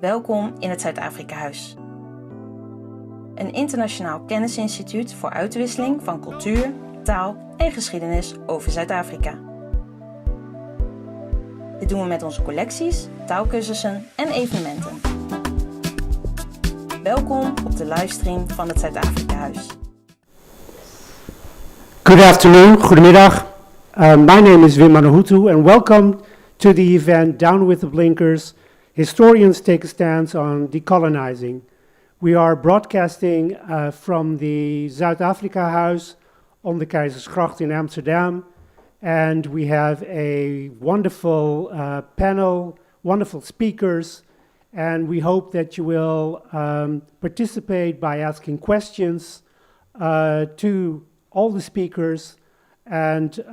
Welkom in het Zuid-Afrikahuis. Een internationaal kennisinstituut voor uitwisseling van cultuur, taal en geschiedenis over Zuid-Afrika. Dit doen we met onze collecties, taalkursussen en evenementen. Welkom op de livestream van het Zuid-Afrikahuis. Good afternoon, goedemiddag. My name is Wim Manahutu and welcome to the event Down with the Blinkers, Historians Take a Stance on Decolonizing. We are broadcasting from the Zuid-Afrikahuis on the Keizersgracht in Amsterdam, and we have a wonderful panel, wonderful speakers, and we hope that you will participate by asking questions to all the speakers. And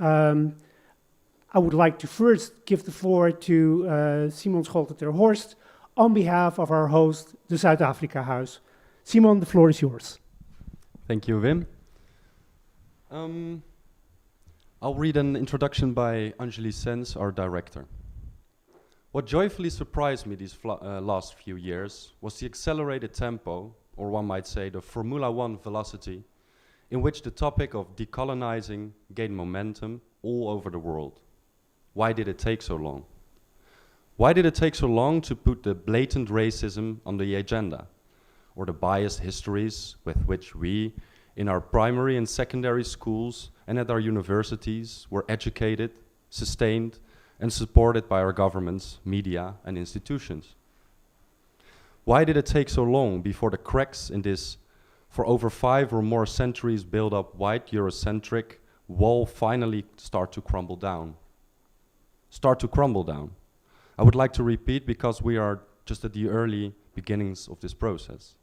I would like to first give the floor to Simon Scholte ter Horst on behalf of our host, the Zuid-Afrikahuis. Simon, the floor is yours. Thank you, Wim. I'll read an introduction by Anjali Sens, our director. What joyfully surprised me these last few years was the accelerated tempo, or one might say the Formula One velocity, in which the topic of decolonizing gained momentum all over the world. Why did it take so long? Why did it take so long to put the blatant racism on the agenda, or the biased histories with which we, in our primary and secondary schools and at our universities, were educated, sustained, and supported by our governments, media, and institutions? Why did it take so long before the cracks in this for over 5 or more centuries built up white Eurocentric wall finally start to crumble down? I would like to repeat because we are just at the early beginnings of this process.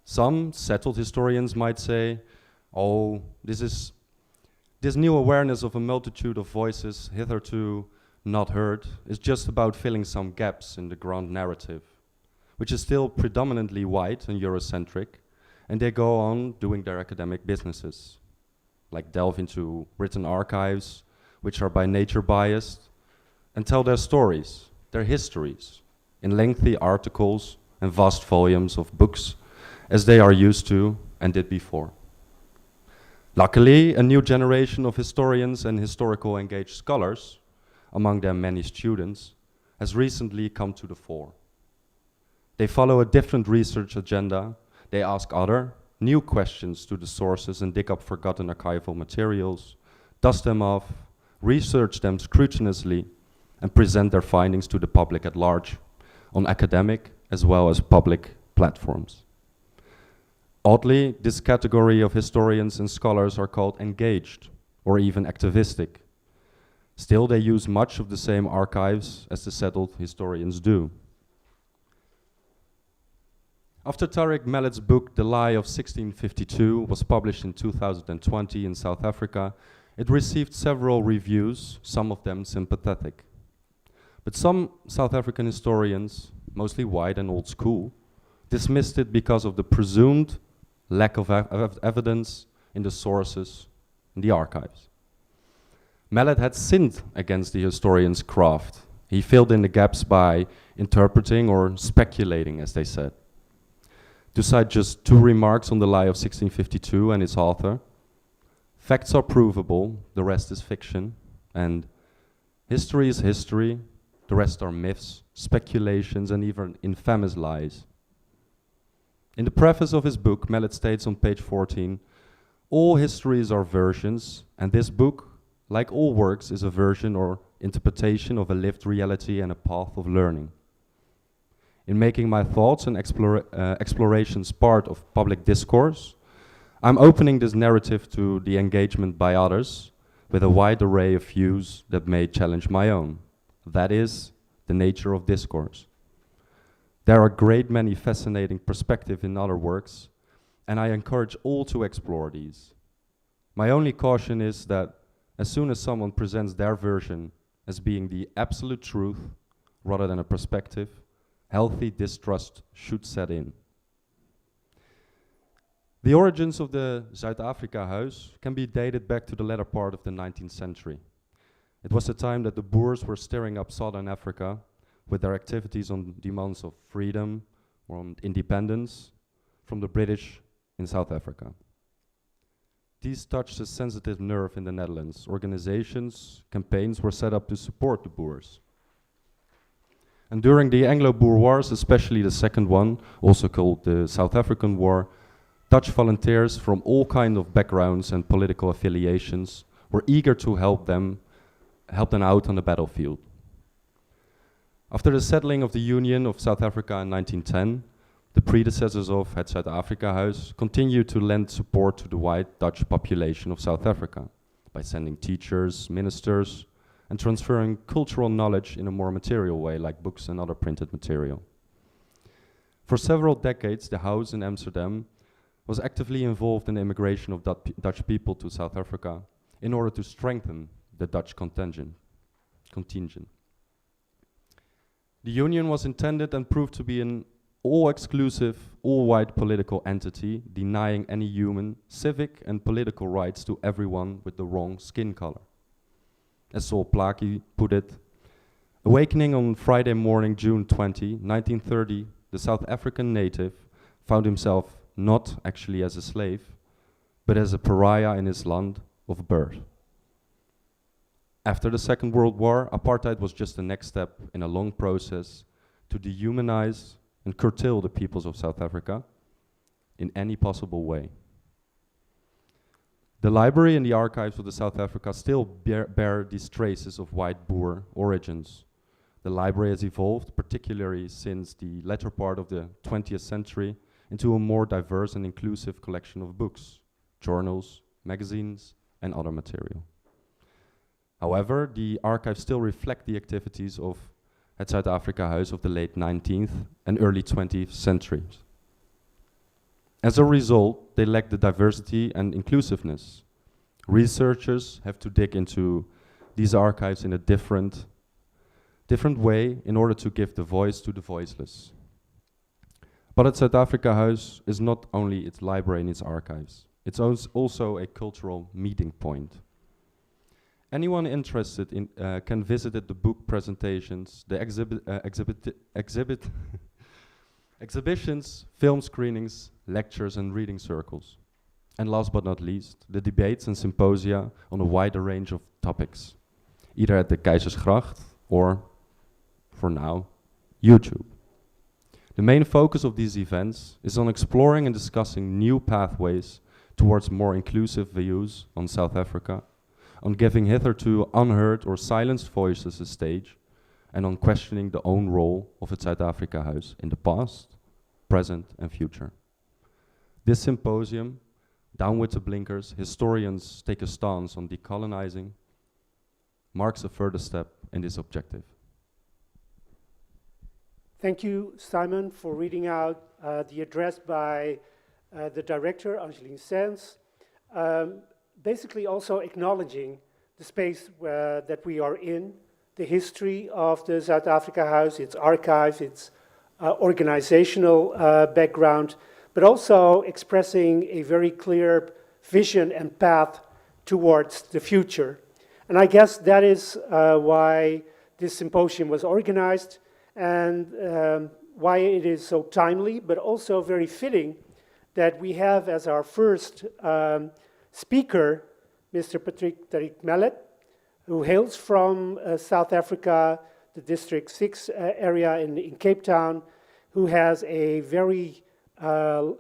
Some settled historians might say, oh, this new awareness of a multitude of voices hitherto not heard is just about filling some gaps in the grand narrative, which is still predominantly white and Eurocentric, and they go on doing their academic businesses, like delve into written archives, which are by nature biased, and tell their stories, their histories, in lengthy articles and vast volumes of books, as they are used to and did before. Luckily, a new generation of historians and historical engaged scholars, among them many students, has recently come to the fore. They follow a different research agenda. They ask other, new questions to the sources and dig up forgotten archival materials, dust them off, research them scrupulously, and present their findings to the public at large on academic as well as public platforms. Oddly, this category of historians and scholars are called engaged or even activistic. Still, they use much of the same archives as the settled historians do. After Tariq Malet's book, The Lie of 1652, was published in 2020 in South Africa, it received several reviews, some of them sympathetic. But some South African historians, mostly white and old school, dismissed it because of the presumed lack of evidence in the sources in the archives. Malet had sinned against the historian's craft. He filled in the gaps by interpreting or speculating, as they said. To cite just 2 remarks on The Lie of 1652 and its author: facts are provable, the rest is fiction, and history is history, the rest are myths, speculations, and even infamous lies. In the preface of his book, Malet states on page 14, all histories are versions, and this book, like all works, is a version or interpretation of a lived reality and a path of learning. In making my thoughts and explorations part of public discourse, I'm opening this narrative to the engagement by others with a wide array of views that may challenge my own. That is the nature of discourse. There are a great many fascinating perspectives in other works, and I encourage all to explore these. My only caution is that as soon as someone presents their version as being the absolute truth rather than a perspective, healthy distrust should set in. The origins of the Zuid-Afrikahuis can be dated back to the latter part of the 19th century. It was the time that the Boers were stirring up southern Africa with their activities on demands of freedom or on independence from the British in South Africa. These touched a sensitive nerve in the Netherlands. Organizations, campaigns were set up to support the Boers. And during the Anglo-Boer Wars, especially the second one, also called the South African War, Dutch volunteers from all kinds of backgrounds and political affiliations were eager to help them out on the battlefield. After the settling of the Union of South Africa in 1910, the predecessors of het Zuid-Afrikahuis continued to lend support to the white Dutch population of South Africa by sending teachers, ministers, and transferring cultural knowledge in a more material way, like books and other printed material. For several decades, the house in Amsterdam was actively involved in the immigration of Dutch people to South Africa in order to strengthen the Dutch contingent. The union was intended and proved to be an all-exclusive, all-white political entity, denying any human, civic and political rights to everyone with the wrong skin color. As Sol Plaatje put it, awakening on Friday morning, June 20, 1930, the South African native found himself not actually as a slave, but as a pariah in his land of birth. After the Second World War, apartheid was just the next step in a long process to dehumanize and curtail the peoples of South Africa in any possible way. The library and the archives of the South Africa still bear these traces of white Boer origins. The library has evolved, particularly since the latter part of the 20th century, into a more diverse and inclusive collection of books, journals, magazines, and other material. However, the archives still reflect the activities of het Zuid-Afrikahuis of the late 19th and early 20th centuries. As a result, they lack the diversity and inclusiveness. Researchers have to dig into these archives in a different way in order to give the voice to the voiceless. But het Zuid-Afrikahuis is not only its library and its archives, it's also a cultural meeting point. Anyone interested in can visit the book presentations, the exhibitions, film screenings, lectures and reading circles. And last but not least, the debates and symposia on a wider range of topics, either at the Keizersgracht or, for now, YouTube. The main focus of these events is on exploring and discussing new pathways towards more inclusive views on South Africa, on giving hitherto unheard or silenced voices a stage, and on questioning the own role of het Zuid-Afrikahuis in the past, present and future. This symposium, Down with the Blinkers, Historians Take a Stance on Decolonizing, marks a further step in this objective. Thank you, Simon, for reading out the address by the director, Angeline Sands. Basically also acknowledging the space that we are in, the history of the Zuid-Afrikahuis, its archives, its organizational background, but also expressing a very clear vision and path towards the future. And I guess that is why this symposium was organized and why it is so timely, but also very fitting that we have as our first speaker, Mr. Tariq Malet, who hails from South Africa, the District 6 area in Cape Town, who has a very, well,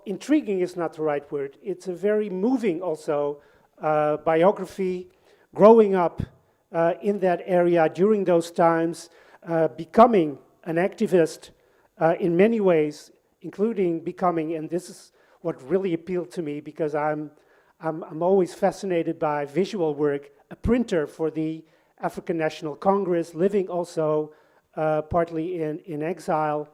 intriguing is not the right word. It's a very moving also biography, growing up in that area during those times, becoming an activist in many ways, including becoming, and this is what really appealed to me because I'm always fascinated by visual work, a printer for the African National Congress, living also partly in exile,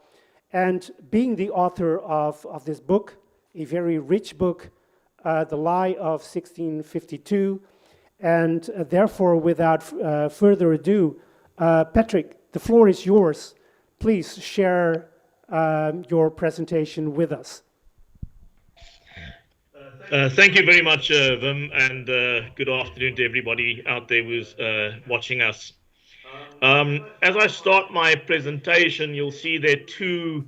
and being the author of this book, a very rich book, The Lie of 1652, and therefore without further ado, Patrick, the floor is yours. Please share your presentation with us. Thank you very much, Wim, and good afternoon to everybody out there who's watching us. As I start my presentation, you'll see there are two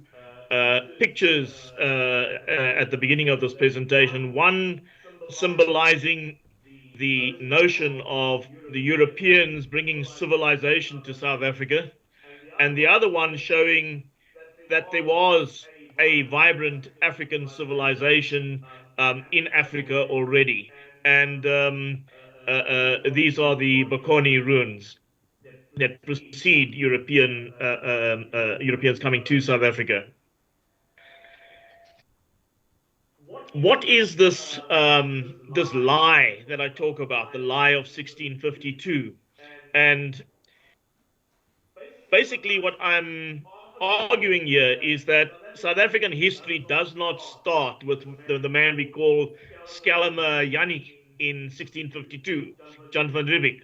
pictures at the beginning of this presentation. One symbolizing the notion of the Europeans bringing civilization to South Africa, and the other one showing that there was a vibrant African civilization in Africa already. And these are the Bokoni ruins that precede Europeans coming to South Africa. What is this lie that I talk about, the lie of 1652? And basically, what I'm arguing here is that South African history does not start with the man we call Scalama Yanni in 1652, Jan van Riebeeck.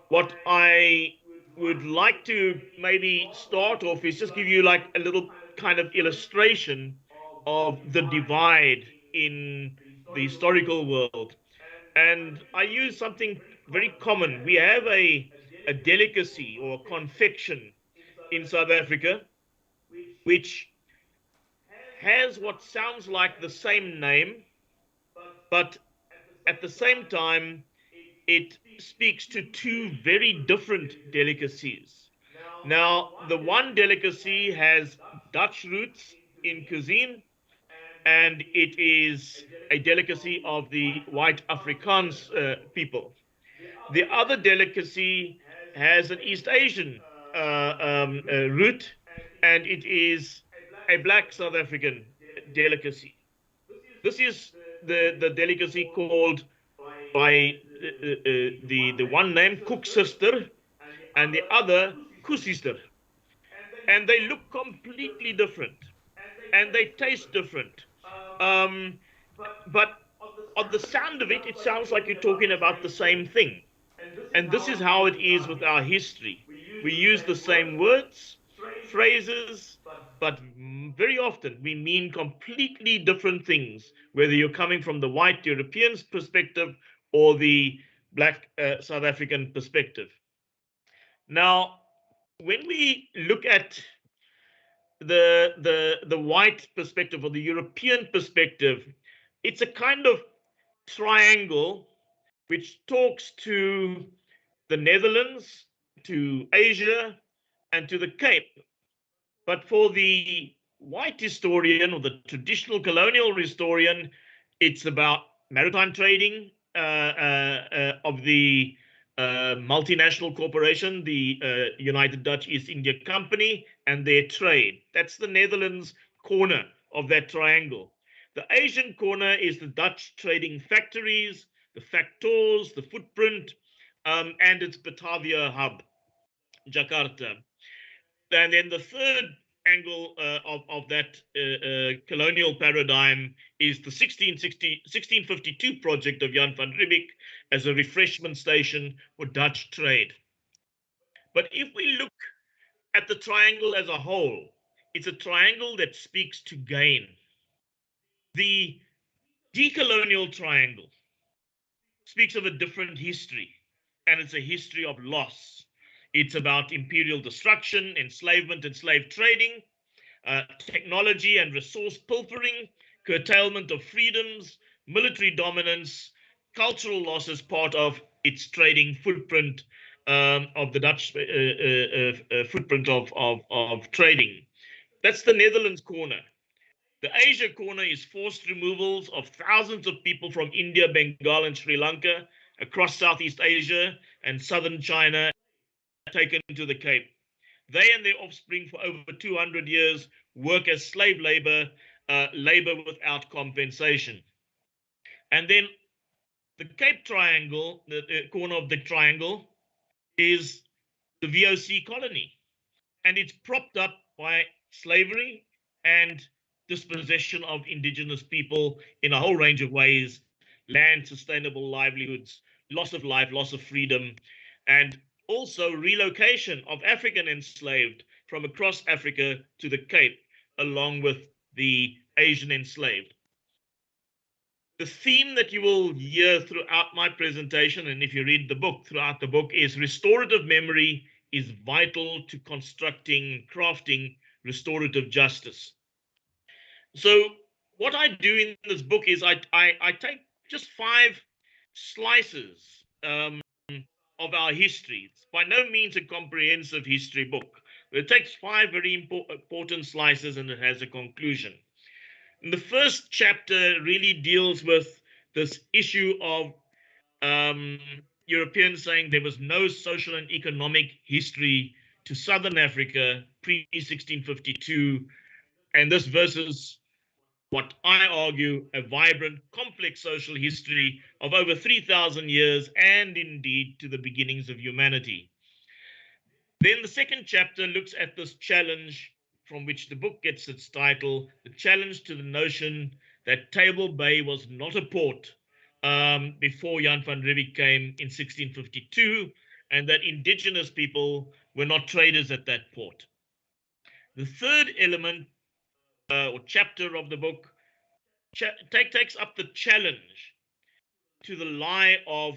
What I would like to maybe start off is just give you like a little kind of illustration of the divide in the historical world. And I use something very common. We have a delicacy or confection in South Africa, which has what sounds like the same name, but at the same time, it speaks to two very different delicacies. Now, the one delicacy has Dutch roots in cuisine, and it is a delicacy of the white Afrikaans people. The other delicacy has an East Asian root, and it is a black South African delicacy. This is the delicacy called by the one name Koeksister and the other Koesister. And they look completely different and they taste different. But on the sound of it, it sounds like you're talking about the same thing. And this is how it is with our history. We use the same words, phrases, but very often we mean completely different things, whether you're coming from the white European's perspective or the black South African perspective. Now, when we look at the white perspective or the European perspective, it's a kind of triangle which talks to the Netherlands, to Asia, and to the Cape. But for the white historian or the traditional colonial historian, it's about maritime trading of the multinational corporation, the United Dutch East India Company, and their trade. That's the Netherlands corner of that triangle. The Asian corner is the Dutch trading factories, the factors, the footprint, and its Batavia hub, Jakarta. And then the third angle of that colonial paradigm is the 1652 project of Jan van Riebeeck as a refreshment station for Dutch trade. But if we look at the triangle as a whole, it's a triangle that speaks to gain. The decolonial triangle speaks of a different history, and it's a history of loss. It's about imperial destruction, enslavement and slave trading, technology and resource pilfering, curtailment of freedoms, military dominance, cultural loss as part of its trading footprint of the Dutch footprint of trading. That's the Netherlands corner. The Asia corner is forced removals of thousands of people from India, Bengal, and Sri Lanka across Southeast Asia and southern China, taken to the Cape. They and their offspring for over 200 years work as slave labor, labor without compensation. And then the Cape Triangle, the corner of the triangle, is the VOC colony. And it's propped up by slavery and dispossession of indigenous people in a whole range of ways: land, sustainable livelihoods, loss of life, loss of freedom, and also relocation of African enslaved from across Africa to the Cape, along with the Asian enslaved. The theme that you will hear throughout my presentation, and if you read the book, throughout the book, is restorative memory is vital to constructing, crafting restorative justice. So what I do in this book is I take just 5 slices of our history. It's by no means a comprehensive history book. It takes 5 very important slices and it has a conclusion. And the first chapter really deals with this issue of Europeans saying there was no social and economic history to Southern Africa pre-1652, and this versus what I argue a vibrant, complex social history of over 3,000 years and indeed to the beginnings of humanity. Then the second chapter looks at this challenge from which the book gets its title, the challenge to the notion that Table Bay was not a port before Yanfan came in 1652, and that indigenous people were not traders at that port. The third element or chapter of the book takes up the challenge to the lie of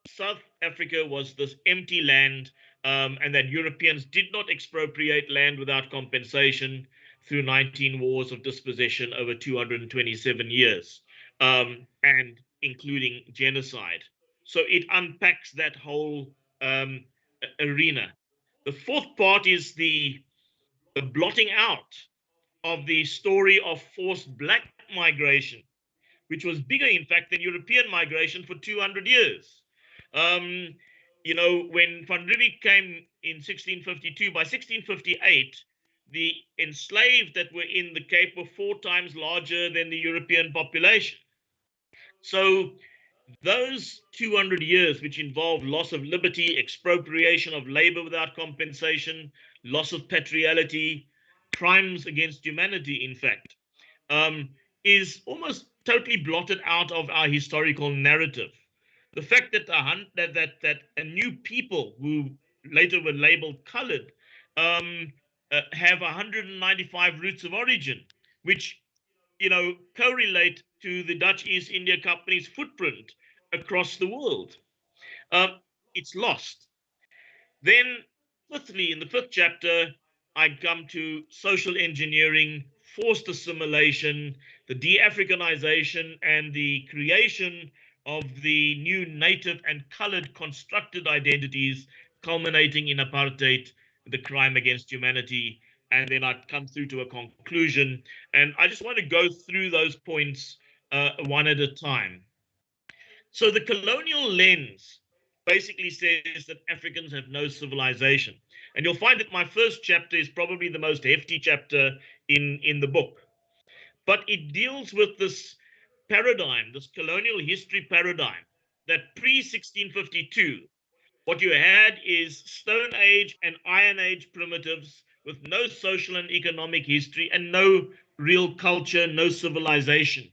South Africa was this empty land, and that Europeans did not expropriate land without compensation through 19 wars of dispossession over 227 years, and including genocide. So it unpacks that whole arena. The fourth part is the blotting out of the story of forced black migration, which was bigger, in fact, than European migration for 200 years. When Van Riebeeck came in 1652, by 1658, the enslaved that were in the Cape were 4 times larger than the European population. So those 200 years, which involved loss of liberty, expropriation of labor without compensation, loss of patriality, crimes against humanity, in fact, is almost totally blotted out of our historical narrative. The fact that a new people who later were labeled colored have 195 roots of origin, which correlate to the Dutch East India Company's footprint across the world. It's lost. Then, fifthly, in the 5th chapter, I come to social engineering, forced assimilation, the de-Africanization, and the creation of the new native and colored constructed identities, culminating in apartheid, the crime against humanity. And then I'd come through to a conclusion. And I just want to go through those points one at a time. So the colonial lens basically says that Africans have no civilization. And you'll find that my first chapter is probably the most hefty chapter in the book. But it deals with this paradigm, this colonial history paradigm, that pre-1652, what you had is Stone Age and Iron Age primitives with no social and economic history and no real culture, no civilization.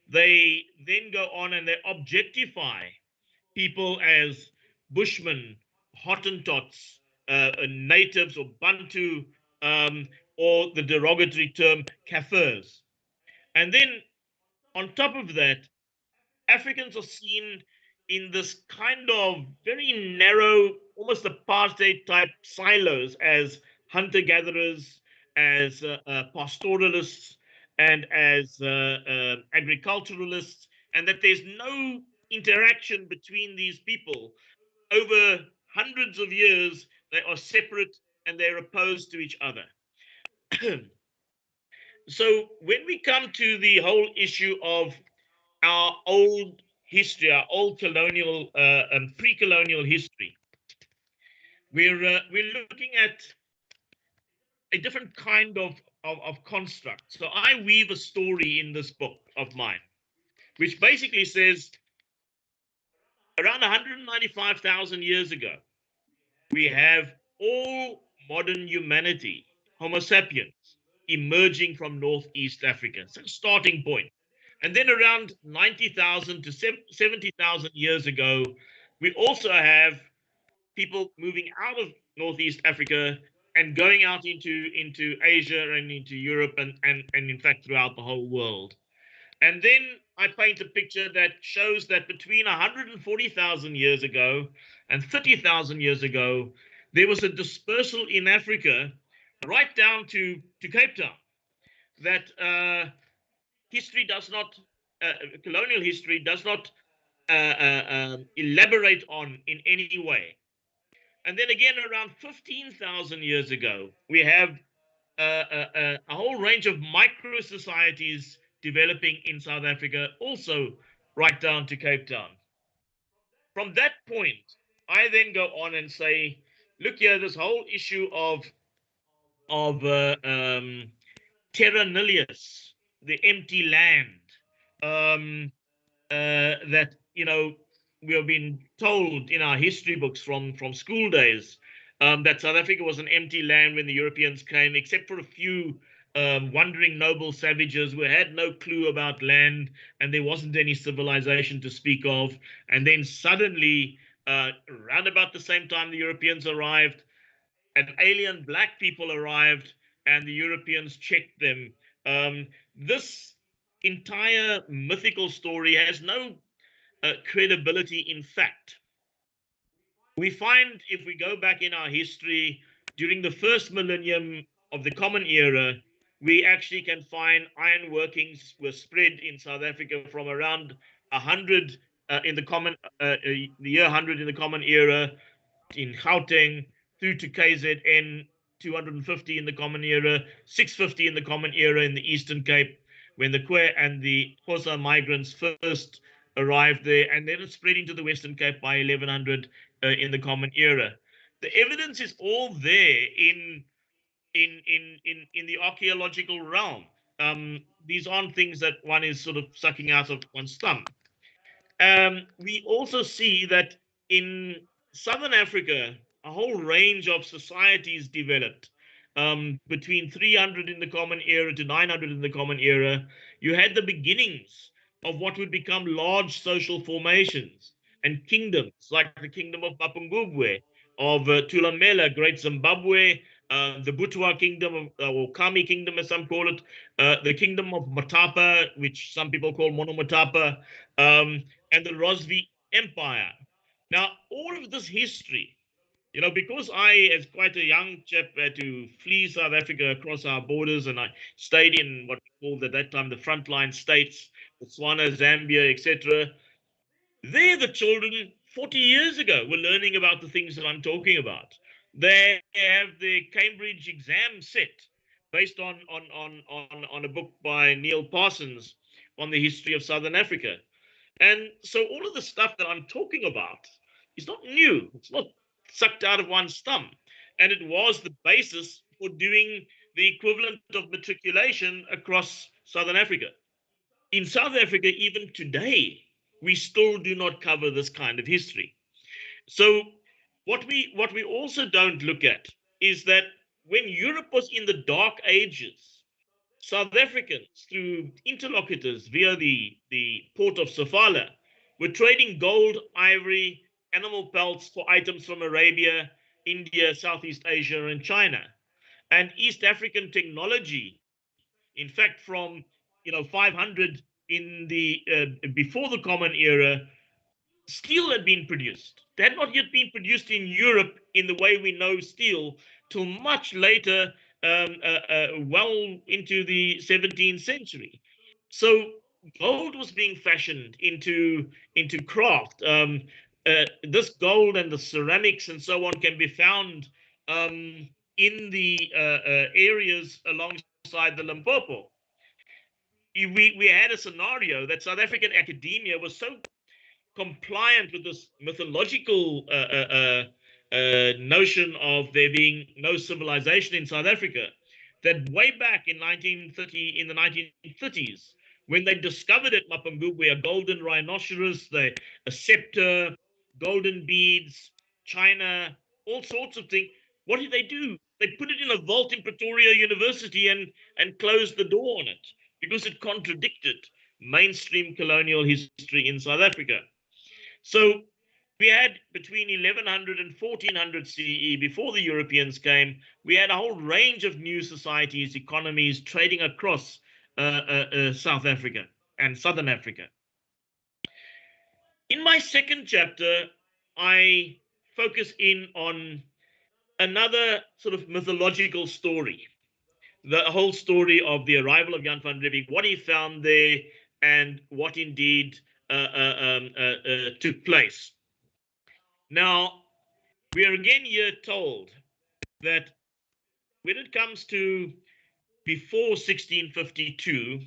They then go on and they objectify people as Bushmen, Hottentots, natives or Bantu, or the derogatory term Kafirs. And then on top of that, Africans are seen in this kind of very narrow, almost apartheid type silos as hunter-gatherers, as pastoralists, and as agriculturalists, and that there's no interaction between these people. Over hundreds of years, they are separate and they're opposed to each other. So when we come to the whole issue of our old history, our old colonial and pre-colonial history, we're looking at a different kind of construct. So I weave a story in this book of mine, which basically says around 195,000 years ago, we have all modern humanity, Homo sapiens, emerging from Northeast Africa. It's a starting point. And then around 90,000 to 70,000 years ago, we also have people moving out of Northeast Africa and going out into Asia and into Europe and in fact throughout the whole world. And then I paint a picture that shows that between 140,000 years ago and 30,000 years ago, there was a dispersal in Africa right down to Cape Town that history does not, colonial history does not elaborate on in any way. And then again, around 15,000 years ago, we have a whole range of micro societies developing in South Africa, also right down to Cape Town. From that point, I then go on and say, look here, this whole issue of terra nullius, the empty land, that we have been told in our history books from school days, that South Africa was an empty land when the Europeans came, except for a few wandering noble savages who had no clue about land, and there wasn't any civilization to speak of. And then suddenly, around about the same time the Europeans arrived, and alien black people arrived, and the Europeans checked them. This entire mythical story has no credibility in fact. We find, if we go back in our history, during the first millennium of the Common Era, we actually can find iron workings were spread in South Africa from around 100 in the common the year 100 in the Common Era, in Gauteng, through to KZN, 250 in the Common Era, 650 in the Common Era in the Eastern Cape, when the Khmer and the Xhosa migrants first arrived there, and then it spread into the Western Cape by 1100 in the Common Era. The evidence is all there in the archaeological realm. These aren't things that one is sort of sucking out of one's thumb. We also see that in Southern Africa, a whole range of societies developed. Between 300 in the Common Era to 900 in the Common Era, you had the beginnings of what would become large social formations and kingdoms, like the kingdom of Mapungubwe, of Tulamela, Great Zimbabwe, the Butwa kingdom, or Kami kingdom, as some call it, the kingdom of Matapa, which some people call Monomotapa, and the Rosvi Empire. Now, all of this history, because I, as quite a young chap, had to flee South Africa across our borders, and I stayed in what we called at that time the frontline states, Botswana, Zambia, etc. There, the children 40 years ago were learning about the things that I'm talking about. They have the Cambridge exam set based on a book by Neil Parsons on the history of Southern Africa. And so all of the stuff that I'm talking about is not new. It's not sucked out of one's thumb. And it was the basis for doing the equivalent of matriculation across Southern Africa. In South Africa, even today, we still do not cover this kind of history. So what we also don't look at is that when Europe was in the Dark Ages, South Africans, through interlocutors via the port of Sofala, were trading gold, ivory, animal pelts for items from Arabia, India, Southeast Asia, and China. And East African technology, in fact, from 500 in the before the Common Era, steel had been produced. They had not yet been produced in Europe in the way we know steel till much later, well into the 17th century. So gold was being fashioned into craft. This gold and the ceramics and so on can be found in the areas alongside the Limpopo. We had a scenario that South African academia was so compliant with this mythological notion of there being no civilization in South Africa, that way back in 1930, in the 1930s, when they discovered at Mapungubwe a golden rhinoceros, a scepter, golden beads, china, all sorts of things, what did they do? They put it in a vault in Pretoria University and closed the door on it because it contradicted mainstream colonial history in South Africa. So we had between 1100 and 1400 CE, before the Europeans came, we had a whole range of new societies, economies trading across South Africa. and Southern Africa. In my second chapter, I focus in on another sort of mythological story, the whole story of the arrival of Yanfan Rivik, what he found there, and what indeed took place. Now, we are again here told that when it comes to before 1652,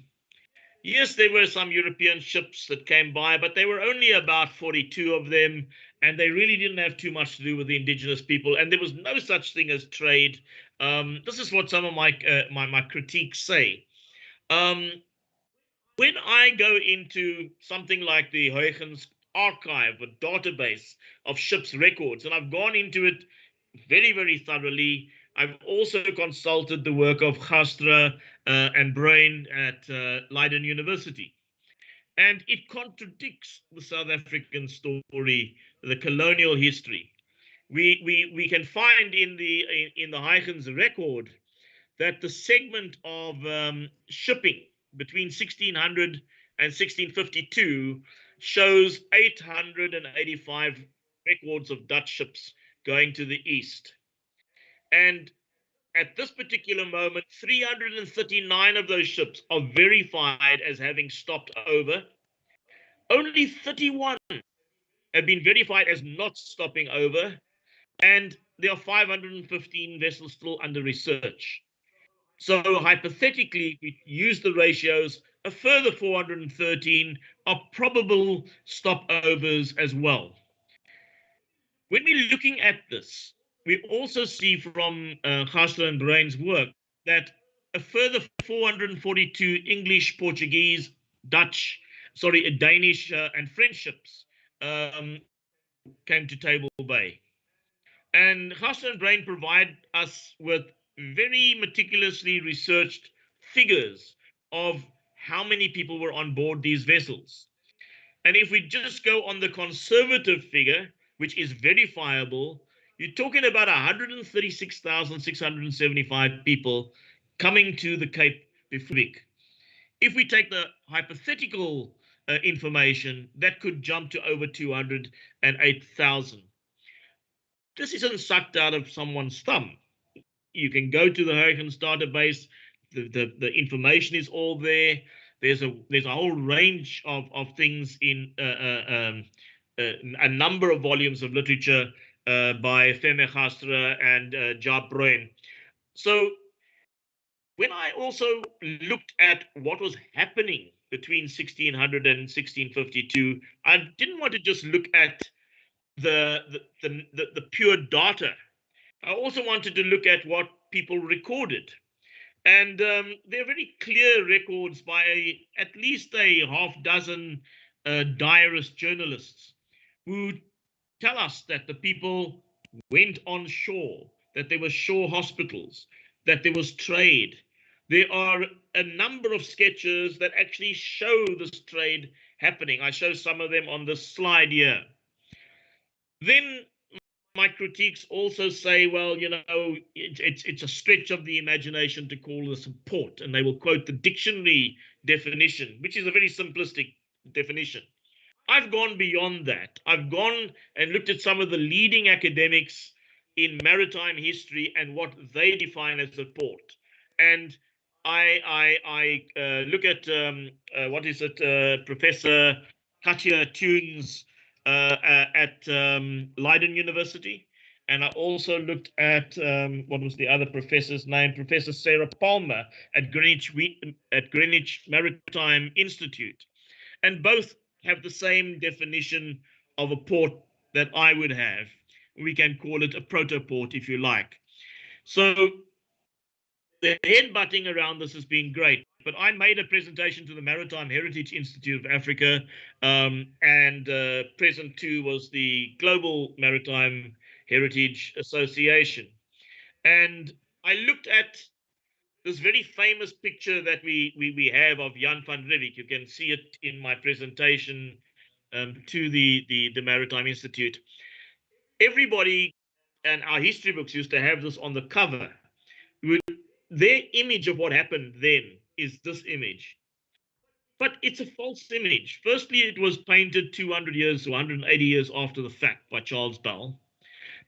yes, there were some European ships that came by, but there were only about 42 of them, and they really didn't have too much to do with the indigenous people, and there was no such thing as trade. This is what some of my my critiques say. When I go into something like the Huygens archive, a database of ships' records, and I've gone into it very, very thoroughly. I've also consulted the work of Gastra and Brain at Leiden University. And it contradicts the South African story, the colonial history. We can find in the Huygens record that the segment of shipping between 1600 and 1652 shows 885 records of Dutch ships going to the east. And at this particular moment, 339 of those ships are verified as having stopped over. Only 31 have been verified as not stopping over, and there are 515 vessels still under research. So hypothetically, we use the ratios, a further 413 are probable stopovers as well. When we're looking at this, we also see from Gastra and Brain's work that a further 442 English, Portuguese, Danish and French ships came to Table Bay. And Gastra and Brain provide us with very meticulously researched figures of how many people were on board these vessels. And if we just go on the conservative figure, which is verifiable, you're talking about 136,675 people coming to the Cape before week. If we take the hypothetical information, that could jump to over 208,000. This isn't sucked out of someone's thumb. You can go to the Huygens database. The information is all there. There's a whole range of things in a number of volumes of literature by Feme Gastra and Jaap Bruin. So when I also looked at what was happening between 1600 and 1652, I didn't want to just look at the pure data. I also wanted to look at what people recorded. And there are very clear records by at least a half dozen diarist journalists who tell us that the people went on shore, that there were shore hospitals, that there was trade. There are a number of sketches that actually show this trade happening. I show some of them on this slide here. Then my critiques also say, well, you know, it's a stretch of the imagination to call this a port, and they will quote the dictionary definition, which is a very simplistic definition. I've gone beyond that. I've gone and looked at some of the leading academics in maritime history and what they define as a port. And I look at, Professor Katia Tunes at Leiden University. And I also looked at, what was the other professor's name? Professor Sarah Palmer at Greenwich Maritime Institute. And both have the same definition of a port that I would have. We can call it a proto-port if you like. So the headbutting around this has been great, but I made a presentation to the Maritime Heritage Institute of Africa, and present too was the Global Maritime Heritage Association. And I looked at this very famous picture that we have of Yanfan Rivik. You can see it in my presentation to the Maritime Institute. Everybody and our history books used to have this on the cover. Their image of what happened then is this image. But it's a false image. Firstly, it was painted 200 years or 180 years after the fact by Charles Bell.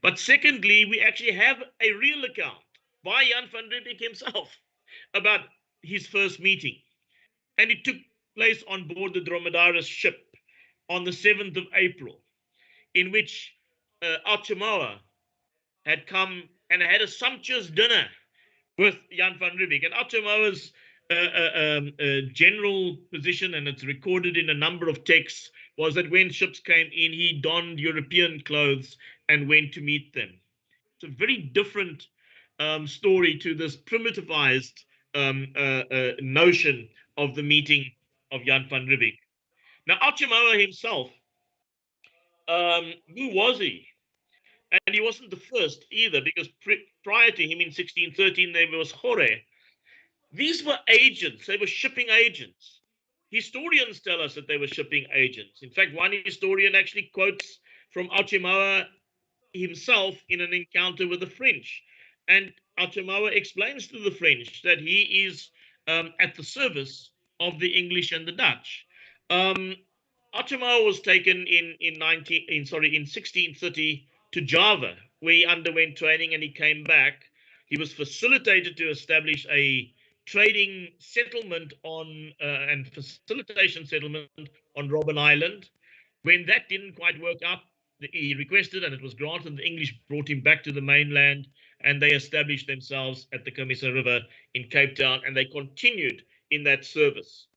But secondly, we actually have a real account by Jan van Riebeeck himself about his first meeting. And it took place on board the Dromedaris ship on the 7th of April, in which Archival had come and had a sumptuous dinner with Jan van Riebeeck. And Archival's general position, and it's recorded in a number of texts, was that when ships came in, he donned European clothes and went to meet them. It's a very different story to this primitivized notion of the meeting of Jan van Riebeeck. Now, Archival himself, who was he? And he wasn't the first either, because prior to him in 1613, there was Jorge. These were agents, they were shipping agents. Historians tell us that they were shipping agents. In fact, one historian actually quotes from Archival himself in an encounter with the French. And Archival explains to the French that he is at the service of the English and the Dutch. Archival was taken in 1630 to Java, where he underwent training and he came back. He was facilitated to establish a trading settlement on and facilitation settlement on Robben Island. When that didn't quite work out, he requested and it was granted. The English brought him back to the mainland and they established themselves at the Camisa River in Cape Town, and they continued in that service.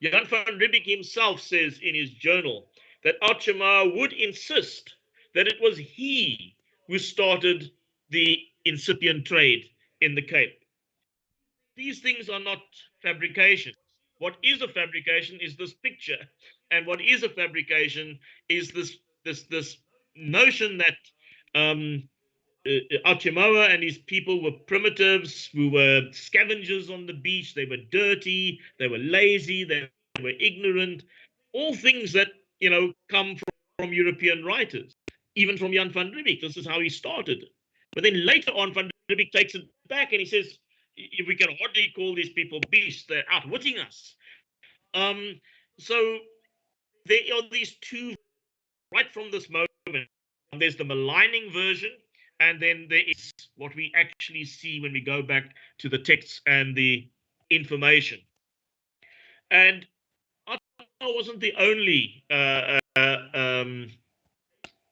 Jan van Riebeeck himself says in his journal that Archival would insist that it was he who started the incipient trade in the Cape. These things are not fabrications. What is a fabrication is this picture, and what is a fabrication is this notion that Archival and his people were primitives who were scavengers on the beach. They were dirty, they were lazy, they were ignorant, all things that come from European writers, even from Jan van Riebeeck. This is how he started. But then later on, Van Riebeeck takes it back and he says, we can hardly call these people beasts, they're outwitting us. So there are these two right from this moment. There's the maligning version, and then there is what we actually see when we go back to the texts and the information. And Archival wasn't the only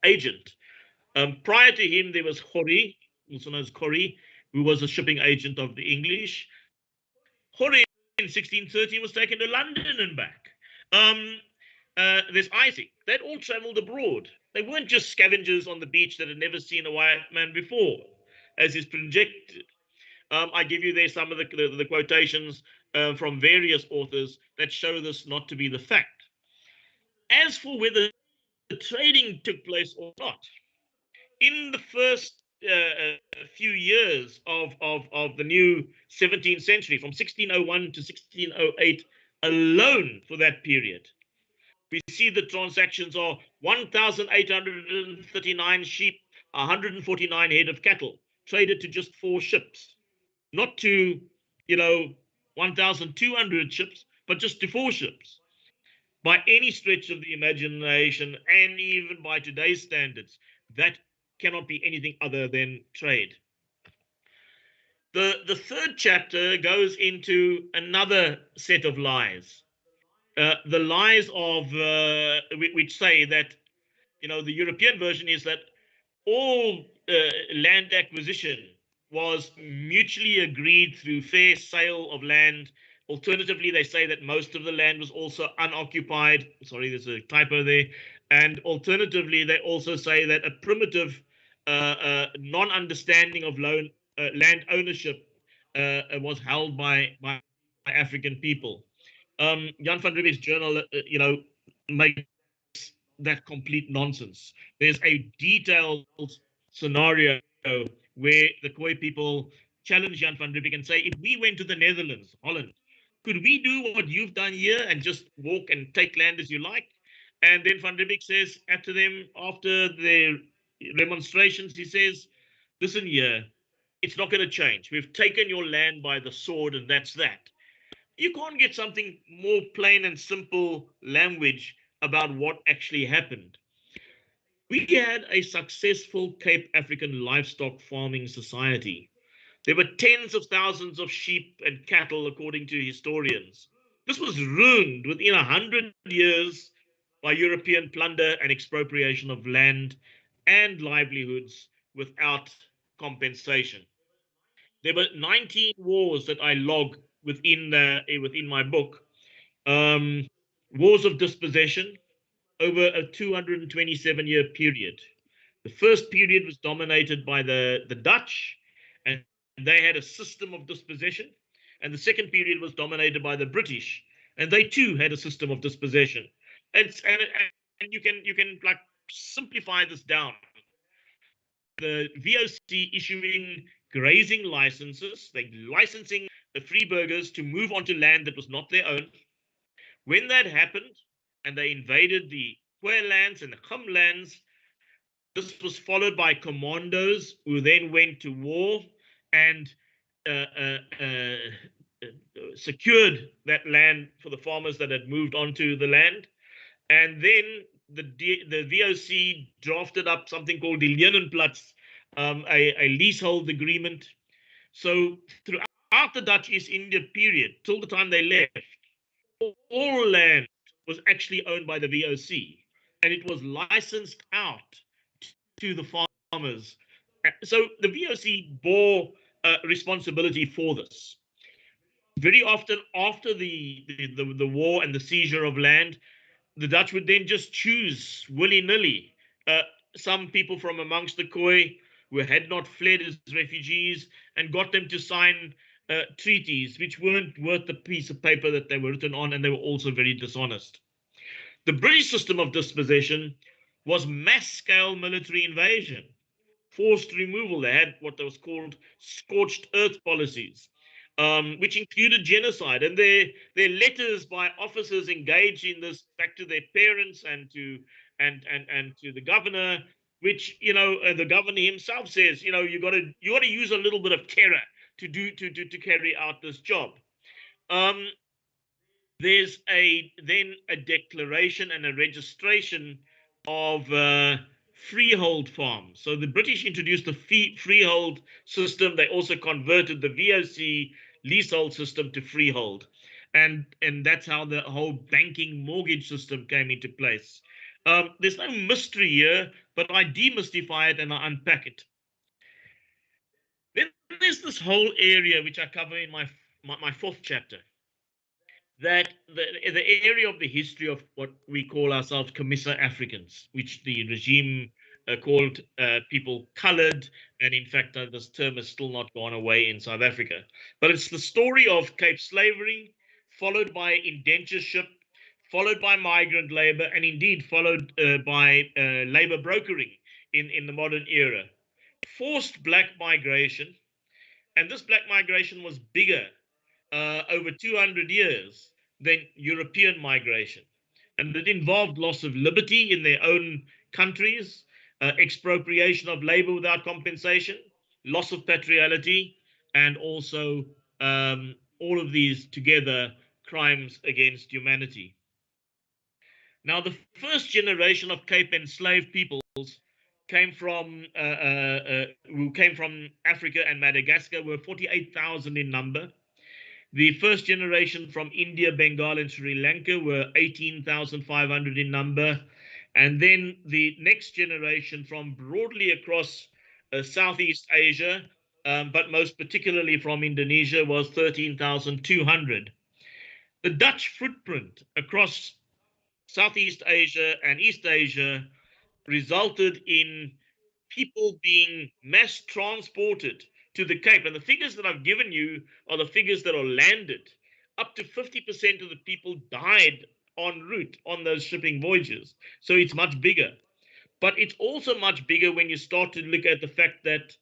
agent. Prior to him, there was Jorge, also known as Corrie, who was a shipping agent of the English. Jorge in 1613 was taken to London and back. There's Isaac. They'd all traveled abroad. They weren't just scavengers on the beach that had never seen a white man before, as is projected. I give you there some of the quotations from various authors that show this not to be the fact. As for whether the trading took place or not, in the first few years of the new 17th century, from 1601 to 1608 alone, for that period, we see the transactions are 1,839 sheep, 149 head of cattle, traded to just 4 ships, not to 1,200 ships, but just to 4 ships. By any stretch of the imagination, and even by today's standards, that cannot be anything other than trade. The third chapter goes into another set of lies. The lies of which say that the European version is that all land acquisition was mutually agreed through fair sale of land. Alternatively, they say that most of the land was also unoccupied. Sorry, there's a typo there. And alternatively, they also say that a primitive non-understanding of land ownership was held by African people. Jan van Riebeeck's journal, makes that complete nonsense. There's a detailed scenario where the Khoi people challenge Jan van Riebeeck and say, if we went to the Netherlands, Holland, could we do what you've done here and just walk and take land as you like? And then van Riebeeck says to them, after their remonstrations, he says, listen here, it's not going to change. We've taken your land by the sword, and that's that. You can't get something more plain and simple language about what actually happened. We had a successful Cape African livestock farming society. There were tens of thousands of sheep and cattle, according to historians. This was ruined within 100 years by European plunder and expropriation of land and livelihoods without compensation. There were 19 wars that I log within my book. Wars of dispossession over a 227-year period. The first period was dominated by the Dutch, and they had a system of dispossession. And the second period was dominated by the British, and they too had a system of dispossession. And you can like simplify this down. The VOC issuing grazing licenses, like licensing the freeburgers to move onto land that was not their own. When that happened, and they invaded the Khmer lands and the Khum lands, this was followed by commandos who then went to war and uh, uh, uh, secured that land for the farmers that had moved onto the land. And then the VOC drafted up something called the Leenenplatz, a leasehold agreement. So throughout the Dutch East India period, till the time they left, all land was actually owned by the VOC, and it was licensed out to the farmers. So the VOC bore responsibility for this. Very often, after the war and the seizure of land, the Dutch would then just choose willy-nilly some people from amongst the Khoi who had not fled as refugees and got them to sign treaties which weren't worth the piece of paper that they were written on, and they were also very dishonest. The British system of dispossession was mass-scale military invasion, forced removal. They had what was called scorched earth policies, which included genocide. And their letters by officers engaged in this back to their parents and to the governor, which the governor himself says, you got to use a little bit of terror to carry out this job. There's then a declaration and a registration of freehold farms. So the British introduced the freehold system. They also converted the VOC leasehold system to freehold. And that's how the whole banking mortgage system came into place. There's no mystery here, but I demystify it and I unpack it. Then there's this whole area which I cover in my fourth chapter, that the area of the history of what we call ourselves Camissa Africans, which the regime called people colored, and in fact this term has still not gone away in South Africa. But it's the story of Cape slavery, followed by indentureship, followed by migrant labor, and indeed followed by labor brokering in the modern era. Forced black migration, and this black migration was bigger over 200 years than European migration. And it involved loss of liberty in their own countries, expropriation of labor without compensation, loss of patriality, and also all of these together crimes against humanity. Now, the first generation of Cape enslaved peoples came from who came from Africa and Madagascar were 48,000 in number. The first generation from India, Bengal, and Sri Lanka were 18,500 in number. And then the next generation from broadly across Southeast Asia, but most particularly from Indonesia, was 13,200. The Dutch footprint across Southeast Asia and East Asia resulted in people being mass transported to the Cape. And the figures that I've given you are the figures that are landed. Up to 50% of the people died en route on those shipping voyages. So it's much bigger. But it's also much bigger when you start to look at the fact that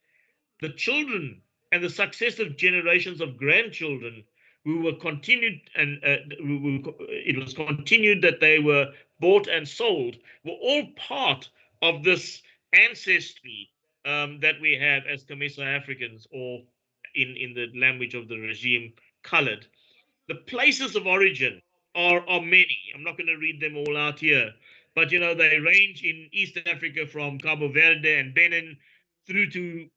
the children and the successive generations of grandchildren who were continued, and it was continued that they were bought and sold, were all part of this ancestry that we have as Camissa Africans, or in the language of the regime, colored. The places of origin are many. I'm not going to read them all out here, but they range in East Africa from Cabo Verde and Benin through to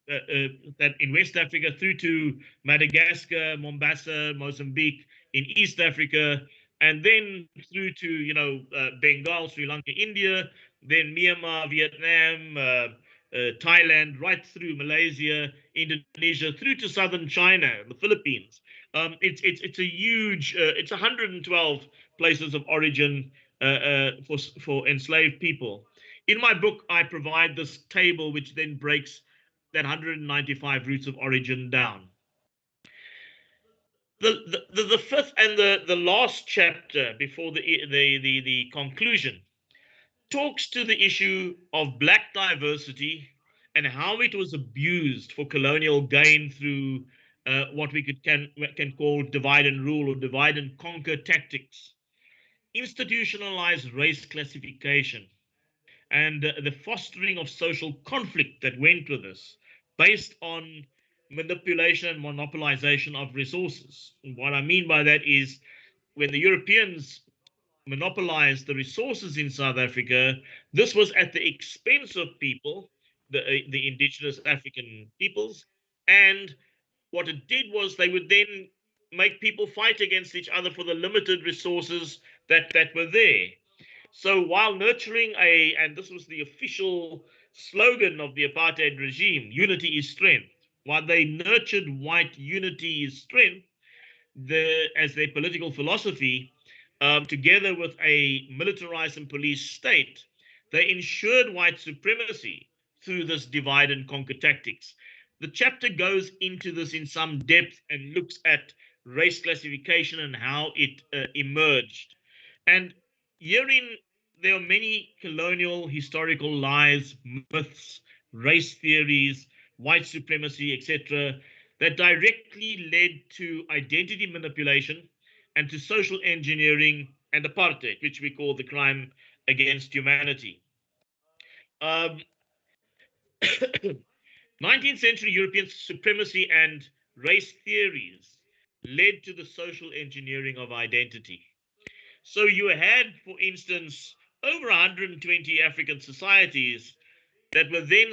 that in West Africa through to Madagascar, Mombasa, Mozambique in East Africa, and then through to Bengal, Sri Lanka, India, then Myanmar, Vietnam, Thailand, right through Malaysia, Indonesia, through to southern China, the Philippines. It's a huge. It's 112 places of origin for enslaved people. In my book, I provide this table, which then breaks that 195 routes of origin down. The fifth and the last chapter before the conclusion talks to the issue of black diversity and how it was abused for colonial gain through what we can call divide and rule or divide and conquer tactics, institutionalized race classification, and the fostering of social conflict that went with this, based on manipulation and monopolization of resources. And what I mean by that is when the Europeans monopolized the resources in South Africa, this was at the expense of people, the indigenous African peoples. And what it did was they would then make people fight against each other for the limited resources that were there. So while nurturing and this was the official slogan of the apartheid regime, unity is strength, while they nurtured white unity is strength, as their political philosophy, together with a militarized and police state, they ensured white supremacy through this divide and conquer tactics. The chapter goes into this in some depth and looks at race classification and how it emerged. And herein, there are many colonial historical lies, myths, race theories, white supremacy, etc., that directly led to identity manipulation and to social engineering and apartheid, which we call the crime against humanity. Um, 19th century European supremacy and race theories led to the social engineering of identity. So you had, for instance, over 120 African societies that were then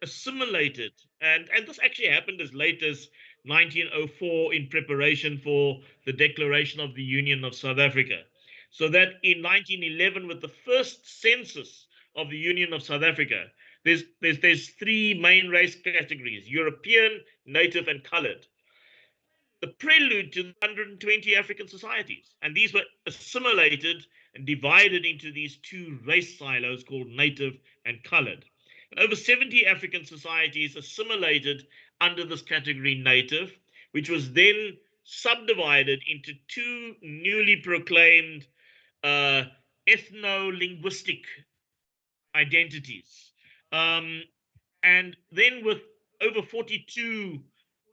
assimilated. And this actually happened as late as 1904 in preparation for the Declaration of the Union of South Africa. So that in 1911, with the first census of the Union of South Africa, there's three main race categories: European, Native, and Colored, the prelude to 120 African societies. And these were assimilated and divided into these two race silos called native and colored. And over 70 African societies assimilated under this category native, which was then subdivided into two newly proclaimed uh, ethno-linguistic identities. Um, and then with over 42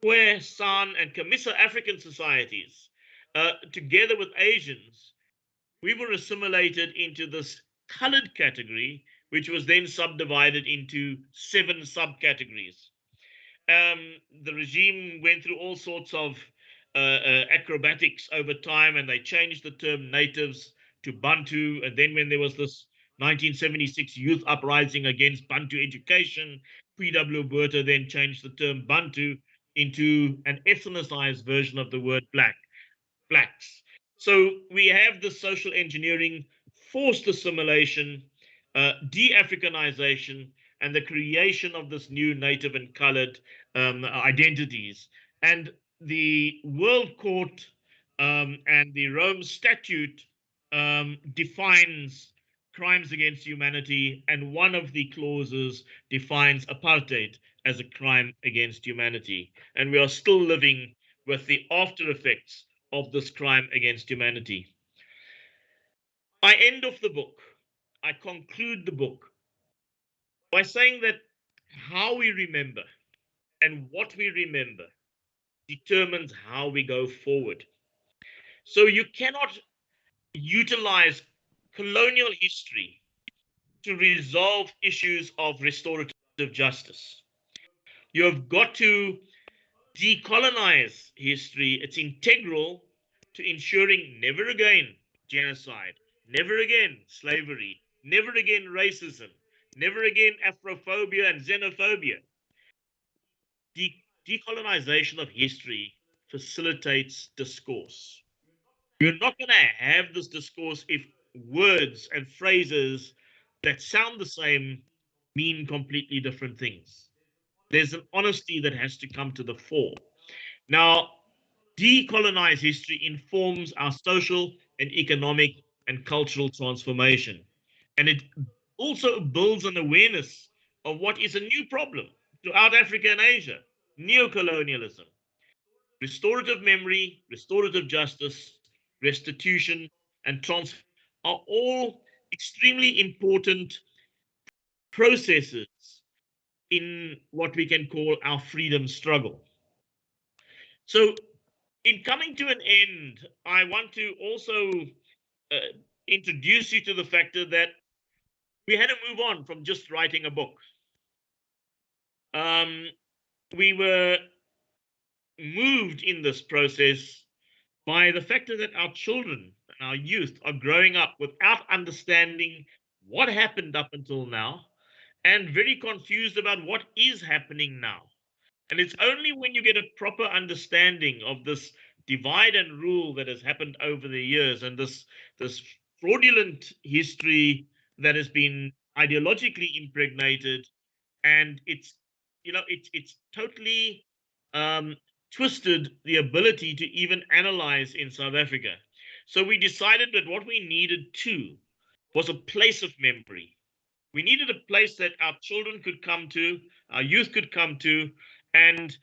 Hue, San, and Camisa African societies, together with Asians, we were assimilated into this colored category, which was then subdivided into 7 subcategories. The regime went through all sorts of acrobatics over time, and they changed the term natives to Bantu. And then, when there was this 1976 youth uprising against Bantu education, P.W. Botha then changed the term Bantu into an ethnicized version of the word blacks. So we have the social engineering, forced assimilation, de-Africanization, and the creation of this new native and colored identities. And the World Court and the Rome Statute defines crimes against humanity, and one of the clauses defines apartheid as a crime against humanity. And we are still living with the after effects of this crime against humanity. I end off the book, I conclude the book by saying that how we remember and what we remember determines how we go forward. So you cannot utilize colonial history to resolve issues of restorative justice. You have got to decolonize history. It's integral to ensuring never again genocide, never again slavery, never again racism, never again Afrophobia and xenophobia. Decolonization of history facilitates discourse. You're not going to have this discourse if words and phrases that sound the same mean completely different things. There's an honesty that has to come to the fore. Now, decolonized history informs our social and economic and cultural transformation. And it also builds an awareness of what is a new problem throughout Africa and Asia: neocolonialism, restorative memory, restorative justice, restitution, and transfer are all extremely important processes in what we can call our freedom struggle. So, in coming to an end, I want to also introduce you to the factor that we had to move on from just writing a book. We were moved in this process by the factor that our children and our youth are growing up without understanding what happened up until now and very confused about what is happening now. And it's only when you get a proper understanding of this divide and rule that has happened over the years and this fraudulent history that has been ideologically impregnated, and it's totally twisted the ability to even analyze in South Africa. So we decided that what we needed too was a place of memory. We needed a place that our children could come to, our youth could come to, and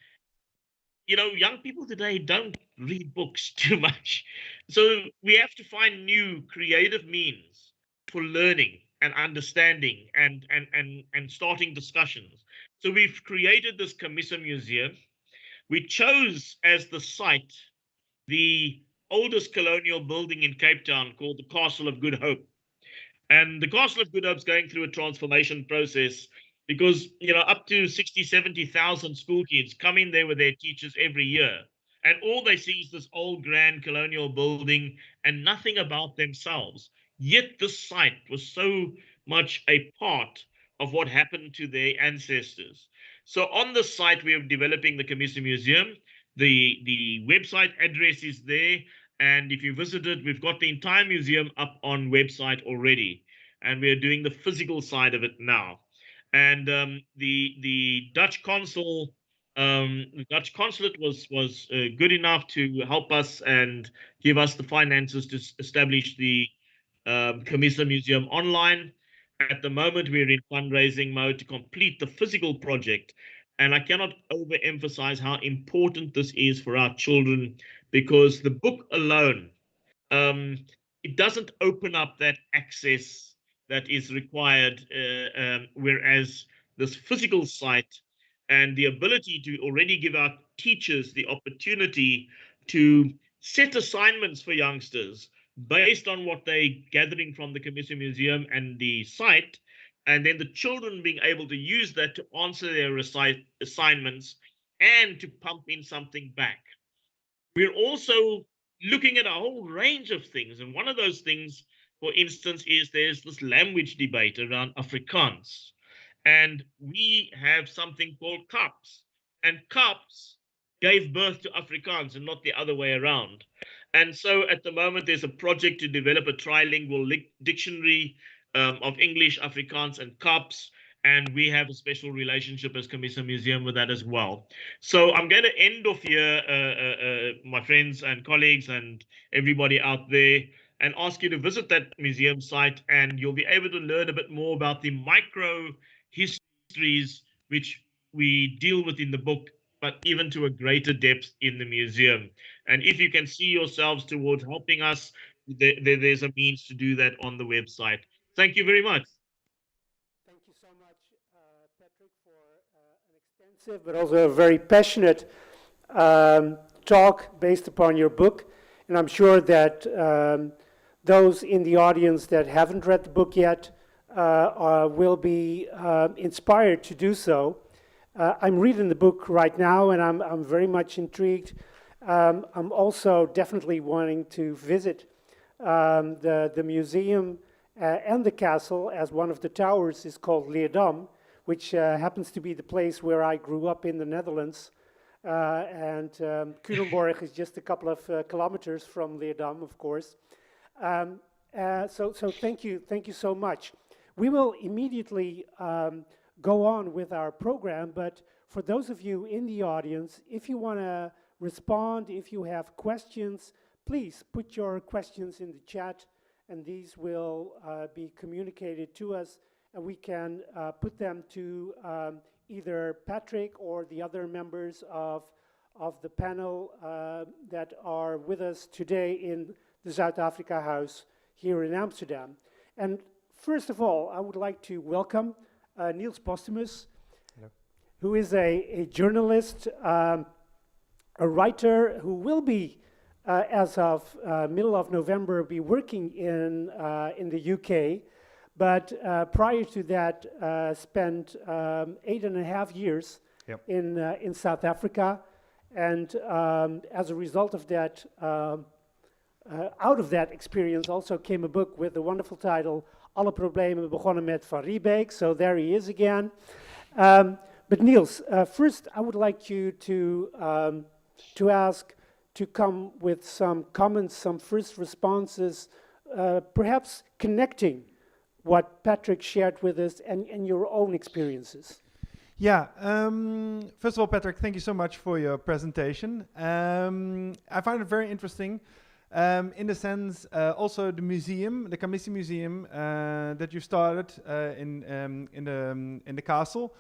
young people today don't read books too much. So we have to find new creative means for learning and understanding and starting discussions. So we've created this Camissa Museum. We chose as the site the oldest colonial building in Cape Town called the Castle of Good Hope. And the Castle of Good Hope is going through a transformation process because, up to 60, 70,000 school kids come in there with their teachers every year. And all they see is this old grand colonial building and nothing about themselves. Yet this site was so much a part of what happened to their ancestors. So on the site, we are developing the Camissa Museum. The website address is there. And if you visit it, we've got the entire museum up on website already. And we're doing the physical side of it now. And the Dutch consul, the Dutch consulate was good enough to help us and give us the finances to establish the Camissa Museum online. At the moment, we're in fundraising mode to complete the physical project. And I cannot overemphasize how important this is for our children, because the book alone, it doesn't open up that access that is required, whereas this physical site and the ability to already give our teachers the opportunity to set assignments for youngsters based on what they're gathering from the Camissa Museum and the site, and then the children being able to use that to answer their assignments and to pump in something back. We're also looking at a whole range of things. And one of those things, for instance, is there's this language debate around Afrikaans. And we have something called CAPS. And CAPS gave birth to Afrikaans and not the other way around. And so at the moment, there's a project to develop a trilingual dictionary of English, Afrikaans, and CAPS. And we have a special relationship as Camissa Museum with that as well. So I'm going to end off here, my friends and colleagues and everybody out there, and ask you to visit that museum site, and you'll be able to learn a bit more about the micro histories which we deal with in the book, but even to a greater depth in the museum. And if you can see yourselves towards helping us, there's a means to do that on the website. Thank you very much. Thank you so much, Patrick, for an extensive but also a very passionate talk based upon your book. And I'm sure that those in the audience that haven't read the book yet will be inspired to do so. I'm reading the book right now, and I'm very much intrigued I'm also definitely wanting to visit the museum and the castle, as one of the towers is called Leerdam, which happens to be the place where I grew up in the Netherlands. And Culemborg is just a couple of kilometers from Leerdam, of course. So thank you so much. We will immediately go on with our program, but for those of you in the audience, if you want to respond, if you have questions, please put your questions in the chat, and these will be communicated to us, and we can put them to either Patrick or the other members of the panel that are with us today in the Zuid-Afrikahuis here in Amsterdam. And first of all, I would like to welcome Niels Postumus, who is a journalist, a writer who will be, as of middle of November, be working in the UK, but prior to that, spent 8.5 years in South Africa, and as a result of that, out of that experience also came a book with the wonderful title, Alle Problemen begonnen met Van Riebeeck. So there he is again. But Niels, first I would like you to ask to come with some comments, some first responses, perhaps connecting what Patrick shared with us and your own experiences. Yeah, first of all, Patrick, thank you so much for your presentation. I find it very interesting. In the sense, also the museum, the Commissie Museum that you started in the castle,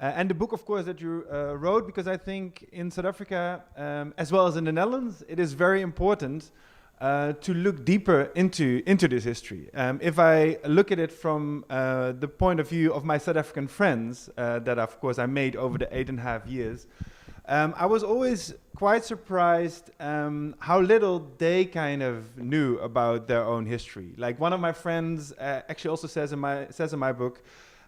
and the book, of course, that you wrote, because I think in South Africa, as well as in the Netherlands, it is very important to look deeper into this history. If I look at it from the point of view of my South African friends that, of course, I made over the 8.5 years, I was always quite surprised how little they kind of knew about their own history. Like one of my friends actually also says in my book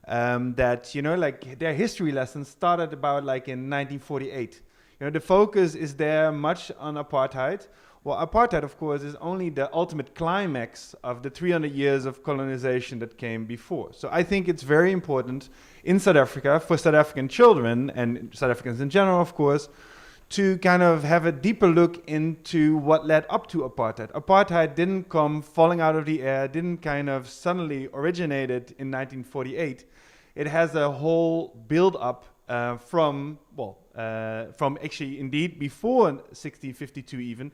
that, you know, like their history lessons started about like in 1948. You know, the focus is there much on apartheid. Well, apartheid, of course, is only the ultimate climax of the 300 years of colonization that came before. So I think it's very important in South Africa, for South African children and South Africans in general, of course, to kind of have a deeper look into what led up to apartheid. Apartheid didn't come falling out of the air, didn't kind of suddenly originated in 1948. It has a whole build-up from actually indeed before 1652 even,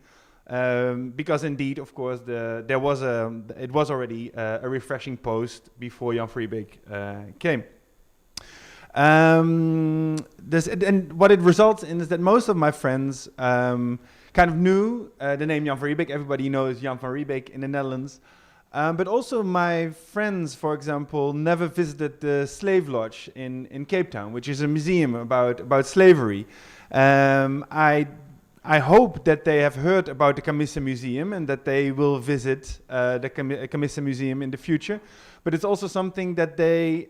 because indeed, of course, it was already a refreshing post before Jan van Riebeeck came. And what it results in is that most of my friends kind of knew the name Jan van Riebeeck. Everybody knows Jan van Riebeeck in the Netherlands. But also my friends, for example, never visited the Slave Lodge in Cape Town, which is a museum about slavery. I hope that they have heard about the Commissie Museum and that they will visit the Commissie Museum in the future. But it's also something that they,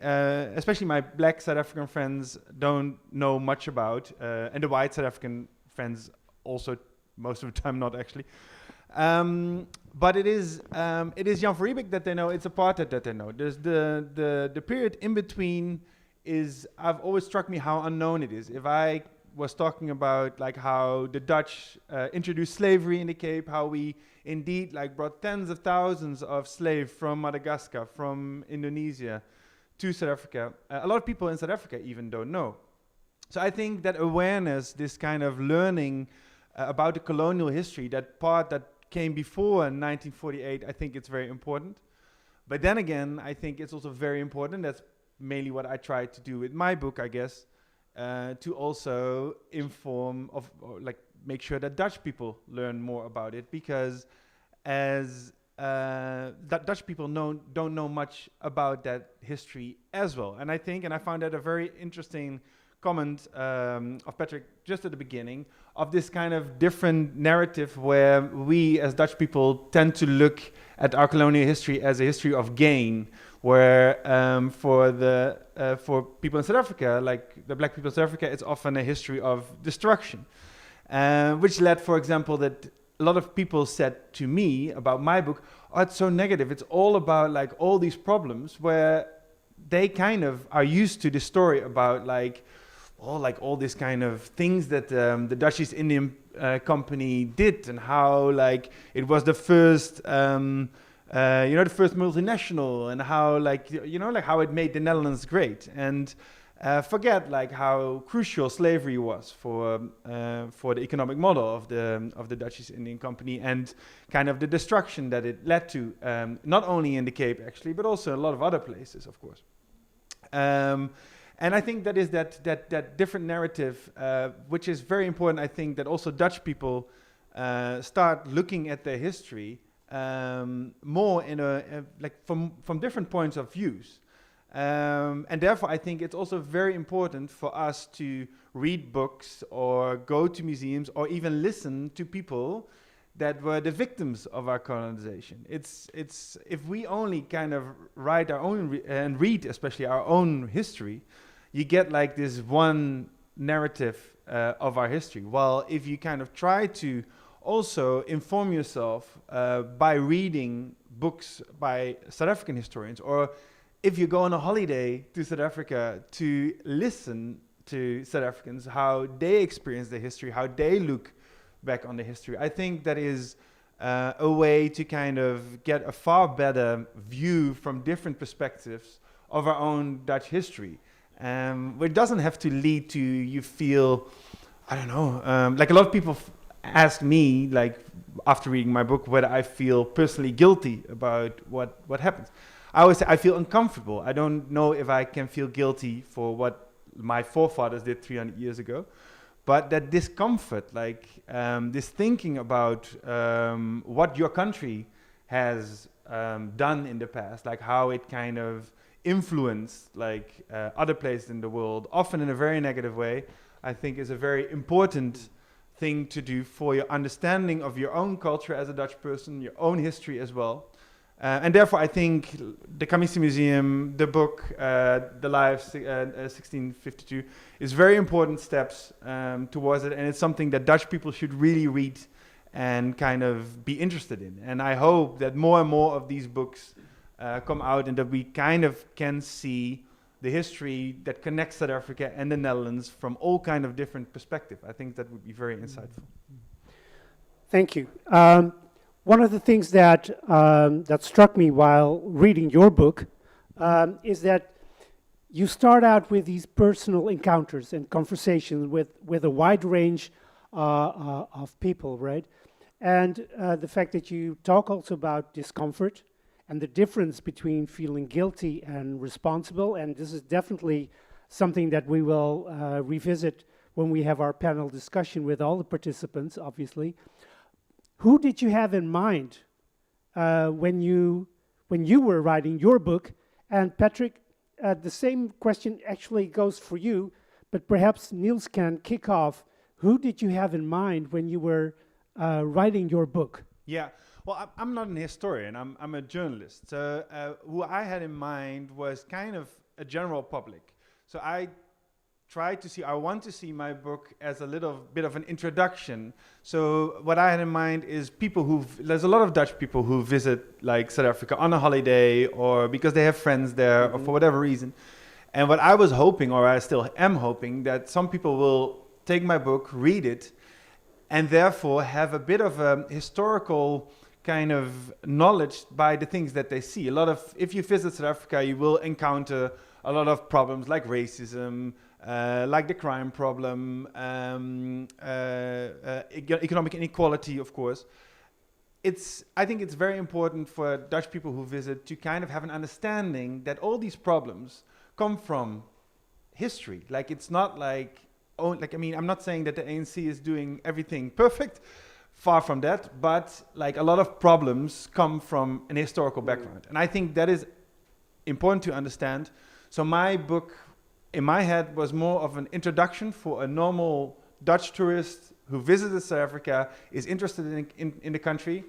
especially my black South African friends, don't know much about. And the white South African friends also, most of the time, not actually. But it is Jan van Riebeeck that they know, it's apartheid that they know. There's the period in between I've always struck me how unknown it is. If I was talking about like how the Dutch introduced slavery in the Cape, how we indeed like brought tens of thousands of slaves from Madagascar, from Indonesia to South Africa. A lot of people in South Africa even don't know. So I think that awareness, this kind of learning about the colonial history, that part that came before 1948, I think it's very important. But then again, I think it's also very important, that's mainly what I try to do with my book, I guess, to also inform or like make sure that Dutch people learn more about it, because as that Dutch people don't know much about that history as well. And I think, and I found that a very interesting comment of Patrick just at the beginning, of this kind of different narrative where we as Dutch people tend to look at our colonial history as a history of gain, where for people in South Africa, like the black people in South Africa, it's often a history of destruction. which led, for example, that a lot of people said to me about my book, oh, it's so negative. It's all about like all these problems, where they kind of are used to the story about like all these kind of things that the Dutch East Indian Company did, and how like it was the first the first multinational, and how like like how it made the Netherlands great, and forget like how crucial slavery was for the economic model of the Dutch East Indian Company, and kind of the destruction that it led to, not only in the Cape actually, but also a lot of other places, of course. And I think that is that different narrative, which is very important. I think that also Dutch people start looking at their history more in like from different points of views. And therefore, I think it's also very important for us to read books or go to museums or even listen to people that were the victims of our colonization. It's if we only kind of write our own and read especially our own history, you get like this one narrative of our history. While if you kind of try to also inform yourself by reading books by South African historians, or if you go on a holiday to South Africa to listen to South Africans, how they experience the history, how they look back on the history, I think that is a way to kind of get a far better view from different perspectives of our own Dutch history. It doesn't have to lead to you feel, I don't know, like a lot of people ask me, like after reading my book, whether I feel personally guilty about what happens. I always say I feel uncomfortable. I don't know if I can feel guilty for what my forefathers did 300 years ago, but that discomfort, like this thinking about what your country has done in the past, like how it kind of influenced like other places in the world, often in a very negative way, I think is a very important thing to do for your understanding of your own culture as a Dutch person, your own history as well. And therefore, I think the Commissie Museum, the book, The Lie of 1652, is very important steps towards it. And it's something that Dutch people should really read and kind of be interested in. And I hope that more and more of these books come out, and that we kind of can see the history that connects South Africa and the Netherlands from all kind of different perspectives. I think that would be very insightful. Thank you. One of the things that that struck me while reading your book is that you start out with these personal encounters and conversations with a wide range of people, right? And the fact that you talk also about discomfort and the difference between feeling guilty and responsible. And this is definitely something that we will revisit when we have our panel discussion with all the participants, obviously. Who did you have in mind when you were writing your book? And Patrick, the same question actually goes for you, but perhaps Niels can kick off. Who did you have in mind when you were writing your book? Yeah, well, I'm not an historian. I'm a journalist. So who I had in mind was kind of a general public. So I want to see my book as a little bit of an introduction. So what I had in mind is there's a lot of Dutch people who visit like South Africa on a holiday, or because they have friends there, or for whatever reason. And what I was hoping, or I still am hoping, that some people will take my book, read it, and therefore have a bit of a historical kind of knowledge by the things that they see. If you visit South Africa, you will encounter a lot of problems like racism, like the crime problem, economic inequality, of course. I think it's very important for Dutch people who visit to kind of have an understanding that all these problems come from history. Like, it's not like, I'm not saying that the ANC is doing everything perfect, far from that, but like a lot of problems come from an historical background. And I think that is important to understand. So my book, in my head, was more of an introduction for a normal Dutch tourist who visited South Africa, is interested in the country,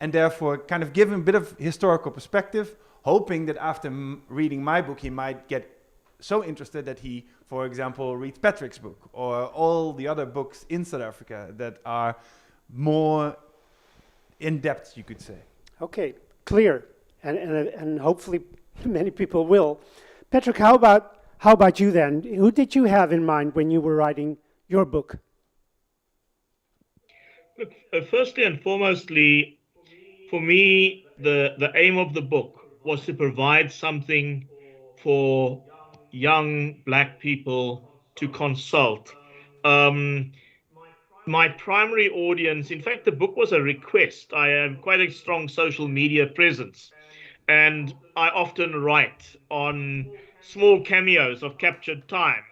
and therefore kind of give him a bit of historical perspective, hoping that after reading my book, he might get so interested that he, for example, reads Patrick's book or all the other books in South Africa that are more in depth, you could say. Okay, clear, and hopefully many people will. Patrick, how about you then? Who did you have in mind when you were writing your book? Look, firstly and foremostly, for me, the aim of the book was to provide something for young black people to consult. My primary audience, in fact, the book was a request. I have quite a strong social media presence, and I often write on small cameos of captured time.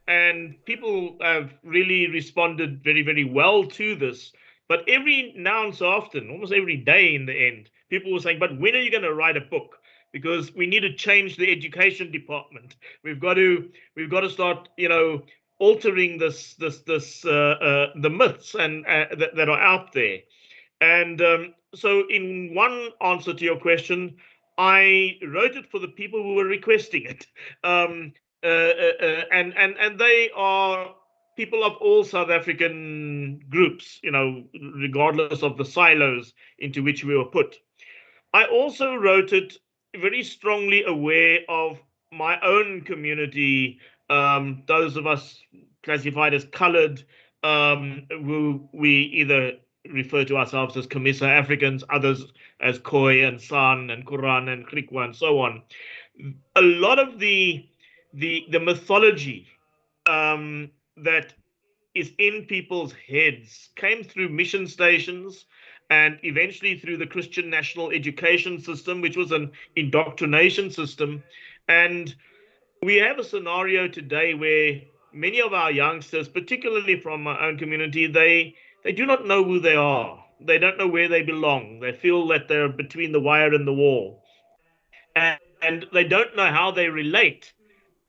And people have really responded very, very well to this. But every now and so often, almost every day in the end, people were saying, but when are you going to write a book? Because we need to change the education department. We've got to start, altering the myths and that are out there. And so in one answer to your question, I wrote it for the people who were requesting it. And they are people of all South African groups, regardless of the silos into which we were put. I also wrote it very strongly aware of my own community, those of us classified as colored, who we either refer to ourselves as Camisa Africans, others as Khoi and San and Quran and Griqua and so on. A lot of the mythology that is in people's heads came through mission stations and eventually through the Christian national education system, which was an indoctrination system. And we have a scenario today where many of our youngsters, particularly from my own community, they do not know who they are. They don't know where they belong. They feel that they're between the wire and the wall. And they don't know how they relate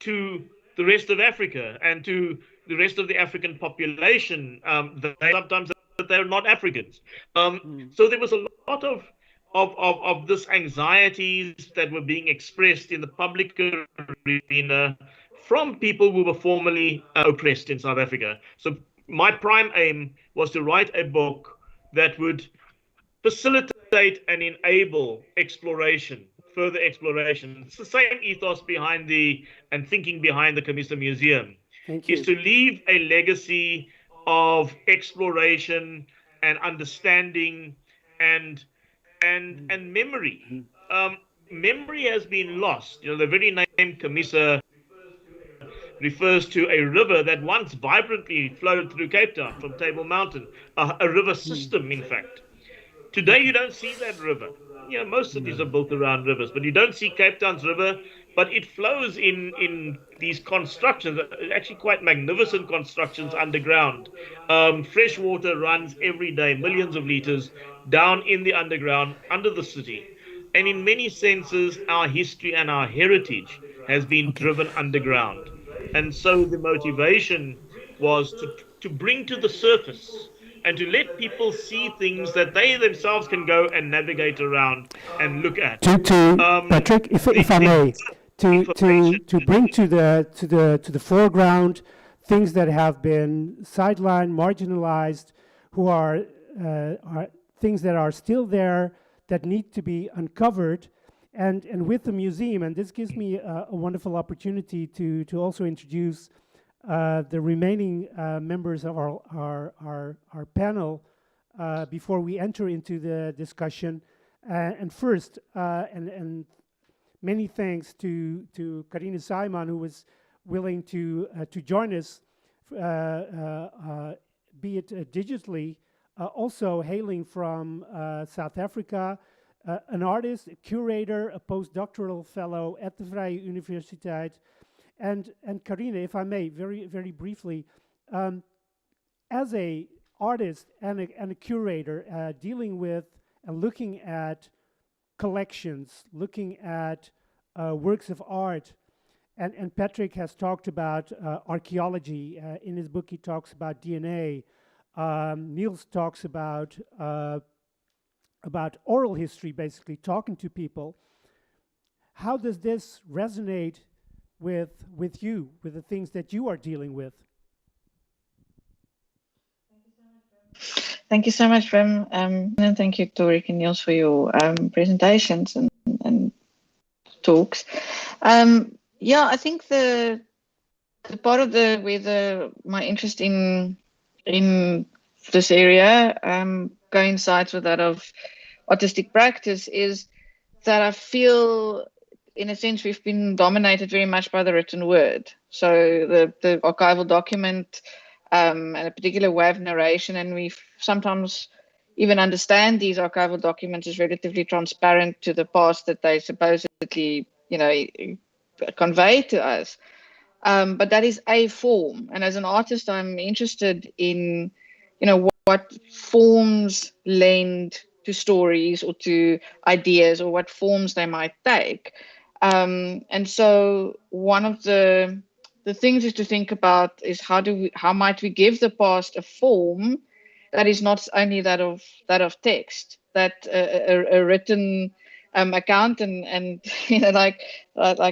to the rest of Africa and to the rest of the African population. They sometimes that they're not Africans. So there was a lot of this anxieties that were being expressed in the public arena from people who were formerly oppressed in South Africa. So my prime aim was to write a book that would facilitate and enable exploration, further exploration. It's the same ethos behind and thinking behind the Camisa Museum, is to leave a legacy of exploration and understanding and memory. Memory has been lost. The very name Camisa refers to a river that once vibrantly flowed through Cape Town from Table Mountain, a river system, in fact. Today, you don't see that river. Most cities are built around rivers, but you don't see Cape Town's river, but it flows in these constructions, actually quite magnificent constructions underground. Fresh water runs every day, millions of liters, down in the underground, under the city. And in many senses, our history and our heritage has been driven underground. And so the motivation was to bring to the surface and to let people see things that they themselves can go and navigate around and look at. Patrick, if I may, to bring to the foreground things that have been sidelined, marginalized, who are things that are still there that need to be uncovered, and with the museum, and this gives me a wonderful opportunity to also introduce the remaining members of our panel before we enter into the discussion. And first, and many thanks to Karine Simon, who was willing to join us, be it digitally, also hailing from South Africa, an artist, a curator, a postdoctoral fellow at the Vrije Universiteit. And Karine, if I may, very, very briefly, as a artist and a curator dealing with and looking at collections, looking at works of art, and Patrick has talked about archaeology. In his book, he talks about DNA. Niels talks about oral history, basically talking to people. How does this resonate with you, with the things that you are dealing with. Thank you so much, Wim, and thank you, Tariq and Niels, for your presentations and talks. Yeah, I think the part of my interest in this area coincides with that of artistic practice, is that I feel, in a sense, we've been dominated very much by the written word. So the archival document and a particular way of narration, and we sometimes even understand these archival documents as relatively transparent to the past that they supposedly, convey to us. But that is a form, and as an artist, I'm interested in, what forms lend to stories or to ideas, or what forms they might take. And so one of the things is to think about is how might we give the past a form that is not only that of text, that a written account, and like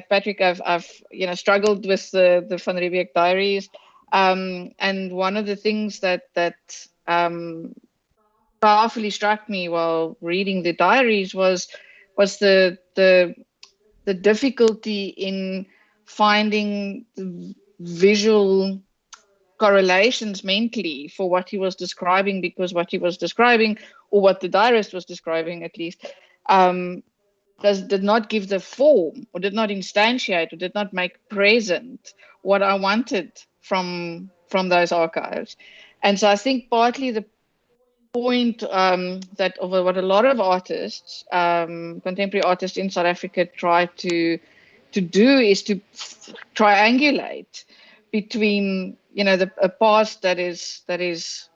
Patrick, I've struggled with the Van Riebeeck diaries, and one of the things that powerfully struck me while reading the diaries was the difficulty in finding visual correlations mentally for what he was describing, because what he was describing, or what the diarist was describing at least, did not give the form, or did not instantiate, or did not make present what I wanted from those archives. And so I think partly the point that of what a lot of artists, contemporary artists in South Africa, try to do is to triangulate between a past that is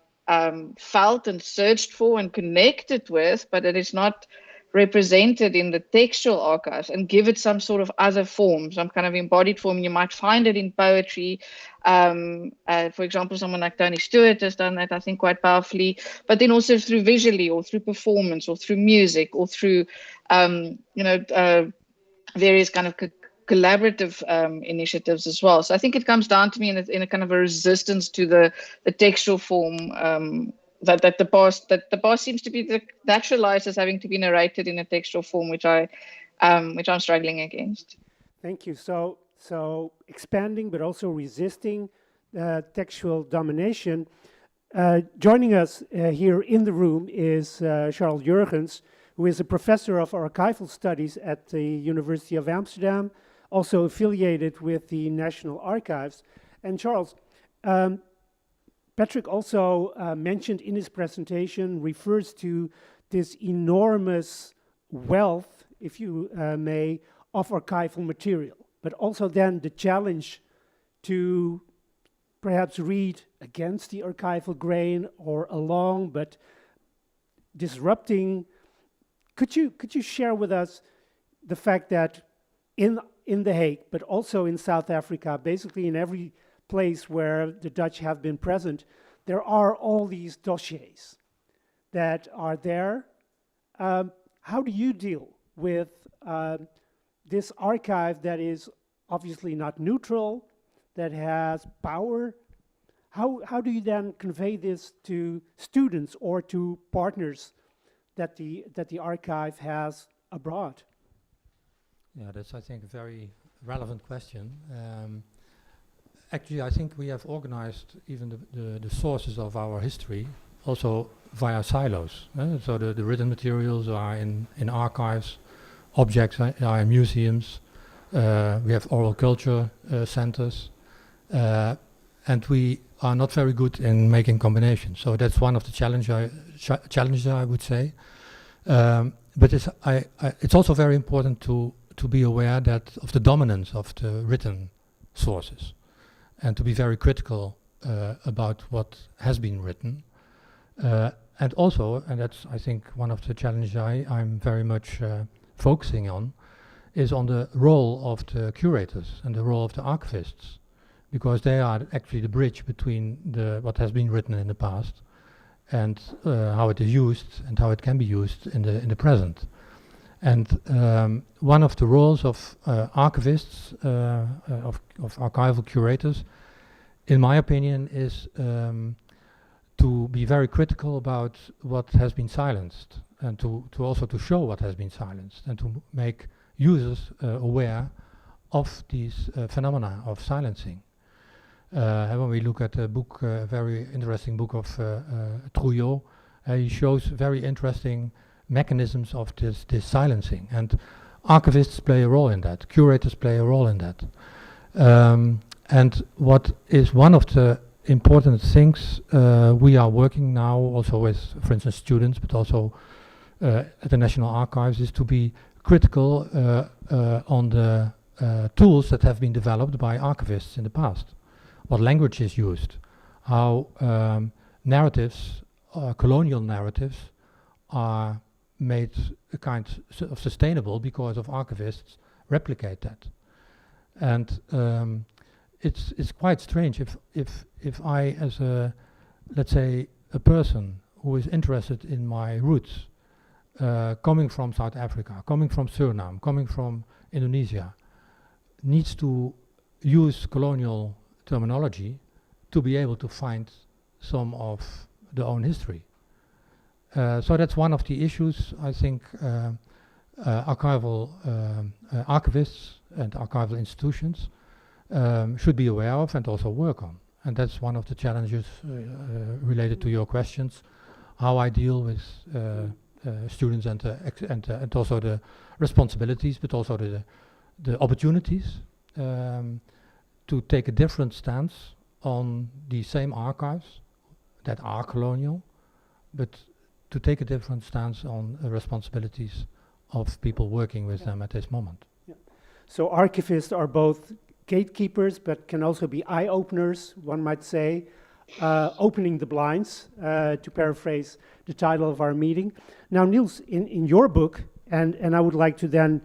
felt and searched for and connected with, but it is not represented in the textual archives, and give it some sort of other form, some kind of embodied form. You might find it in poetry. For example, someone like Tony Stewart has done that, I think, quite powerfully, but then also through visually, or through performance, or through music, or through various kind of collaborative initiatives as well. So I think it comes down to me in a kind of a resistance to the textual form, that the past seems to be naturalized as having to be narrated in a textual form, which I'm struggling against. Thank you. So expanding, but also resisting textual domination. Joining us here in the room is Charles Jurgens, who is a professor of archival studies at the University of Amsterdam, also affiliated with the National Archives. And Charles, Patrick also mentioned in his presentation, refers to this enormous wealth, if you may, of archival material, but also then the challenge to perhaps read against the archival grain or along, but disrupting. Could you share with us the fact that in The Hague, but also in South Africa, basically in every place where the Dutch have been present, there are all these dossiers that are there. How do you deal with this archive that is obviously not neutral, that has power? How do you then convey this to students or to partners that the archive has abroad? Yeah, that's, I think, a very relevant question. Actually, I think we have organized even the sources of our history also via silos. So the written materials are in archives, objects are in museums, we have oral culture centers, and we are not very good in making combinations. So that's one of the challenges, I would say. But it's also very important to be aware that of the dominance of the written sources, and to be very critical about what has been written. And also, and that's, I think, one of the challenges I'm very much focusing on, is on the role of the curators and the role of the archivists, because they are actually the bridge between what has been written in the past and how it is used and how it can be used in the present. And one of the roles of archivists, of archival curators, in my opinion, is to be very critical about what has been silenced, and to also to show what has been silenced, and to make users aware of these phenomena of silencing. And when we look at a book, a very interesting book of Trouillot, he shows very interesting mechanisms of this silencing, and archivists play a role in that, curators play a role in that. And what is one of the important things we are working now also with, for instance, students, but also at the National Archives, is to be critical on the tools that have been developed by archivists in the past. What language is used, how narratives, colonial narratives, are made a kind of sustainable because of archivists replicate that. And it's quite strange if I, as a, let's say, a person who is interested in my roots, coming from South Africa, coming from Suriname, coming from Indonesia, needs to use colonial terminology to be able to find some of their own history. So that's one of the issues I think archival archivists and archival institutions should be aware of and also work on. And that's one of the challenges related to your questions, how I deal with students and also the responsibilities, but also the opportunities to take a different stance on the same archives that are colonial, but to take a different stance on the responsibilities of people working with them at this moment. Yeah. So archivists are both gatekeepers, but can also be eye-openers, one might say, opening the blinds, to paraphrase the title of our meeting. Now, Niels, in your book, and I would like to then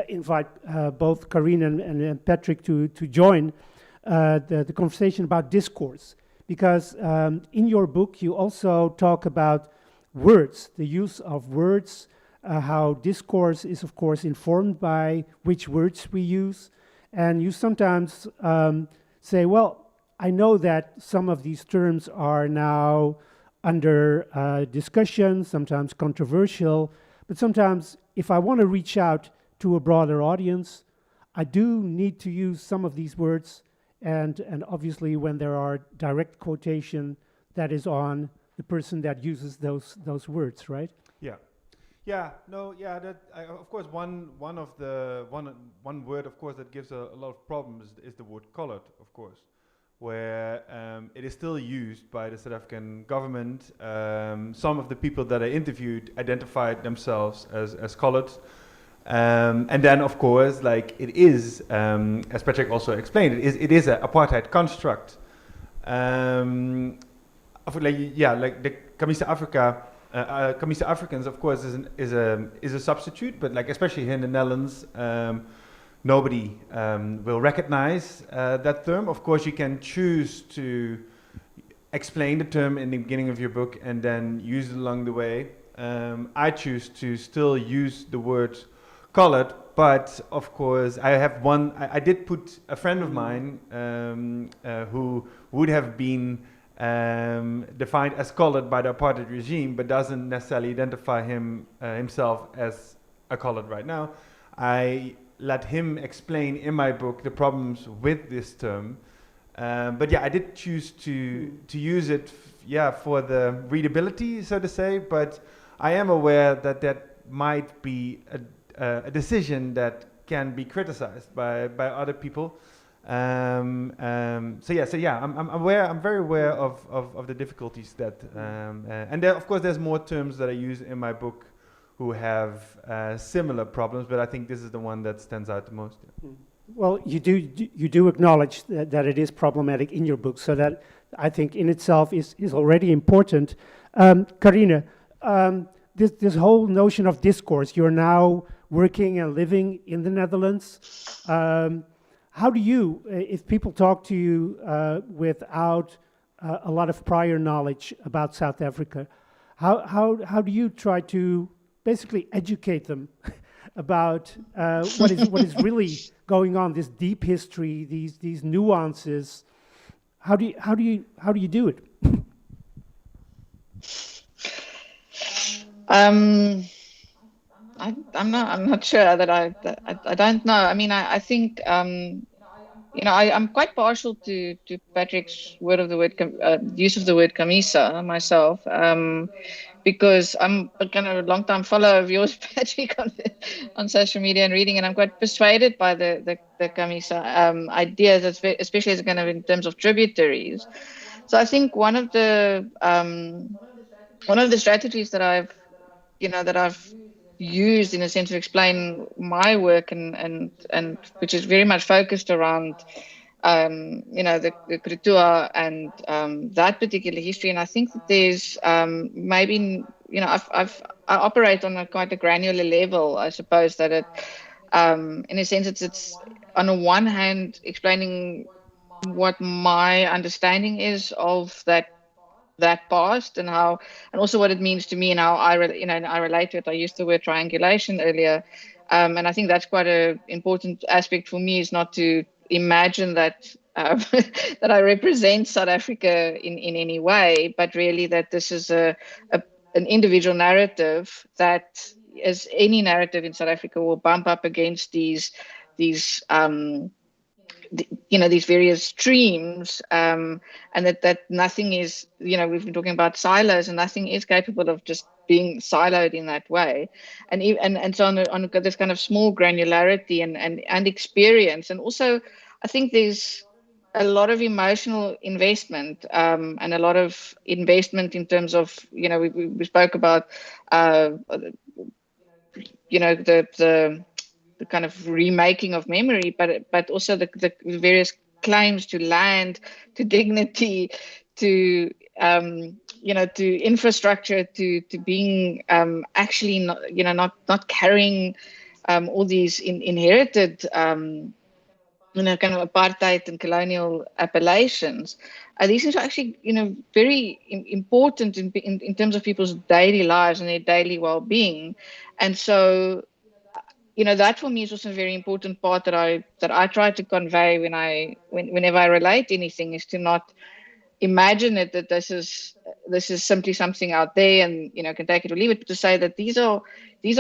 invite both Karine and Patrick to join the conversation about discourse, because in your book you also talk about words, the use of words, how discourse is of course informed by which words we use, and you sometimes say, well, I know that some of these terms are now under discussion, sometimes controversial, but sometimes if I want to reach out to a broader audience, I do need to use some of these words, and obviously when there are direct quotation, that is on the person that uses those words, right? Yeah. Yeah, no, yeah, that of course one word of course that gives a lot of problems is the word colored, of course, where it is still used by the South African government. Some of the people that I interviewed identified themselves as colored. And then, of course, like it is, as Patrick also explained, it is an apartheid construct. Like the Camisa Africa, Camisa Africans, of course, is a substitute, but like especially here in the Netherlands, nobody will recognize that term. Of course, you can choose to explain the term in the beginning of your book and then use it along the way. I choose to still use the word colored, but of course I did put a friend of mine who would have been defined as colored by the apartheid regime, but doesn't necessarily identify himself as a colored right now. I let him explain in my book the problems with this term, but yeah, I did choose to use it for the readability, so to say, but I am aware that might be a decision that can be criticized by other people. I'm aware. I'm very aware of the difficulties that, and there, of course, there's more terms that I use in my book who have similar problems, but I think this is the one that stands out the most. Yeah. Well, you do acknowledge that it is problematic in your book, so that I think in itself is already important. Karine, this whole notion of discourse, you're now working and living in the Netherlands. How do you, if people talk to you without a lot of prior knowledge about South Africa, how do you try to basically educate them about what is really going on, this deep history, these nuances. How do you do it? I'm not sure that I don't know. I mean, I think I'm quite partial to Patrick's use of the word camisa myself, because I'm a kind of a long-time follower of yours, Patrick, on social media and reading, and I'm quite persuaded by the camisa ideas, especially as kind of in terms of tributaries. So I think one of the strategies that I've used in a sense to explain my work and which is very much focused around the Krutua and that particular history. And I think that there's maybe I operate on quite a granular level. I suppose that it in a sense it's on the one hand explaining what my understanding is of that past and also what it means to me and how I relate to it. I used the word triangulation earlier, and I think that's quite an important aspect for me, is not to imagine that that I represent South Africa in any way, but really that this is an individual narrative that, as any narrative in South Africa, will bump up against these various streams, and that nothing is, we've been talking about silos, and nothing is capable of just being siloed in that way, and so on this kind of small granularity and experience. And also I think there's a lot of emotional investment, and a lot of investment in terms of, we spoke about the kind of remaking of memory, but also the various claims to land, to dignity, to to infrastructure, to being actually not carrying all these inherited kind of apartheid and colonial appellations. These things are actually very important in terms of people's daily lives and their daily well-being, and so. That for me is also a very important part that I try to convey whenever I relate anything, is to not imagine it that this is simply something out there and can take it or leave it, but to say that these are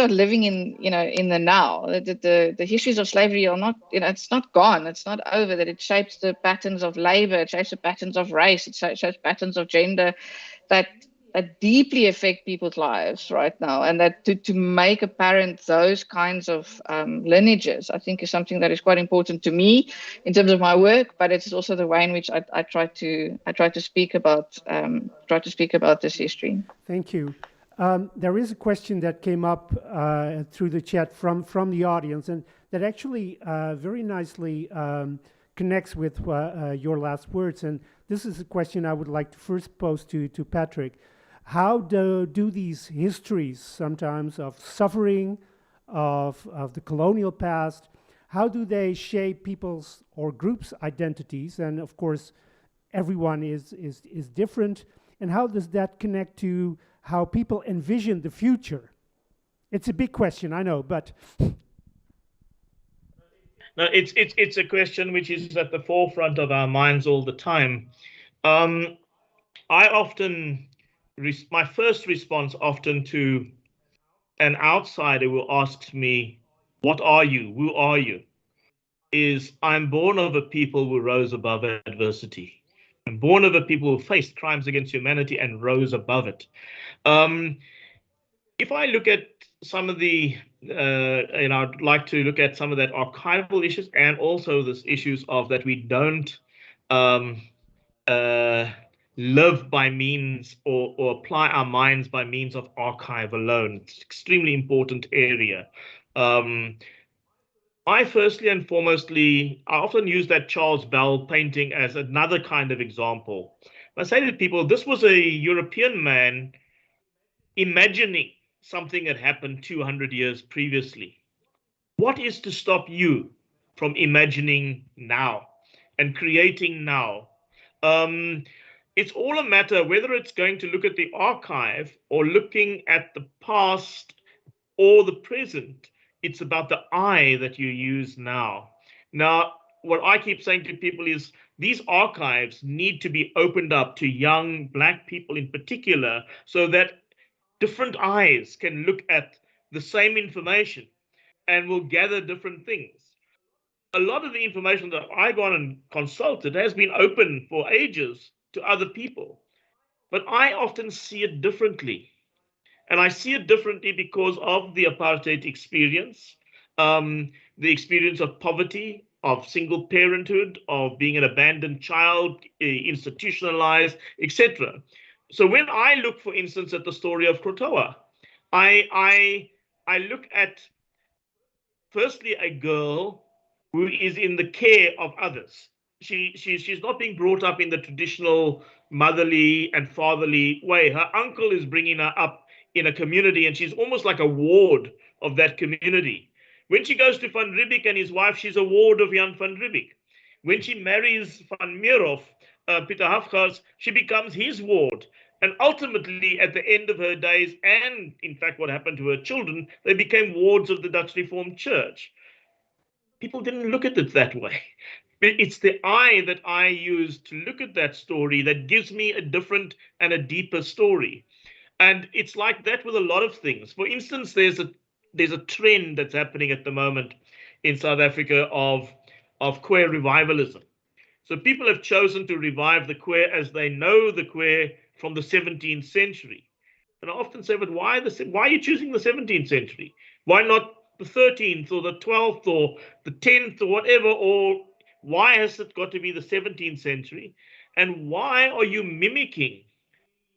living in the now. That the histories of slavery are not, it's not gone, it's not over. That it shapes the patterns of labor, it shapes the patterns of race, it shapes patterns of gender that deeply affect people's lives right now, and that to make apparent those kinds of lineages, I think, is something that is quite important to me in terms of my work. But it's also the way in which I try to speak about this history. Thank you. There is a question that came up through the chat from the audience, and that actually very nicely connects with your last words. And this is a question I would like to first pose to Patrick. How do these histories, sometimes of suffering, of the colonial past, how do they shape people's or groups' identities? And of course, everyone is different. And how does that connect to how people envision the future? It's a big question, I know, but no, it's a question which is at the forefront of our minds all the time. I often. My first response often to an outsider who asks me, "What are you? Who are you?" is, I'm born of a people who rose above adversity. I'm born of a people who faced crimes against humanity and rose above it. If I look at some of the, I'd like to look at some of that archival issues, and also this issues of that we don't live by means or apply our minds by means of archive alone. It's an extremely important area. I firstly and foremostly, I often use that Charles Bell painting as another kind of example. I say to people, this was a European man imagining something that happened 200 years previously. What is to stop you from imagining now and creating now? It's all a matter whether it's going to look at the archive or looking at the past or the present. It's about the I that you use now. Now, what I keep saying to people is these archives need to be opened up to young Black people in particular, so that different eyes can look at the same information and will gather different things. A lot of the information that I gone and consulted has been open for ages to other people, but I often see it differently. And I see it differently because of the apartheid experience, the experience of poverty, of single parenthood, of being an abandoned child, institutionalized, etc. So when I look, for instance, at the story of Krotoa, I look at firstly a girl who is in the care of others. She's not being brought up in the traditional motherly and fatherly way. Her uncle is bringing her up in a community, and she's almost like a ward of that community. When she goes to Van Riebeeck and his wife, she's a ward of Jan van Riebeeck. When she marries Van Meerhof, Peter Hafgars, she becomes his ward. And ultimately, at the end of her days, and in fact, what happened to her children, they became wards of the Dutch Reformed Church. People didn't look at it that way. It's the eye that I use to look at that story that gives me a different and a deeper story. And it's like that with a lot of things. For instance, there's a trend that's happening at the moment in South Africa of queer revivalism. So people have chosen to revive the queer as they know the queer from the 17th century. And I often say, but why are you choosing the 17th century? Why not the 13th or the 12th or the 10th or whatever? Or why has it got to be the 17th century? And why are you mimicking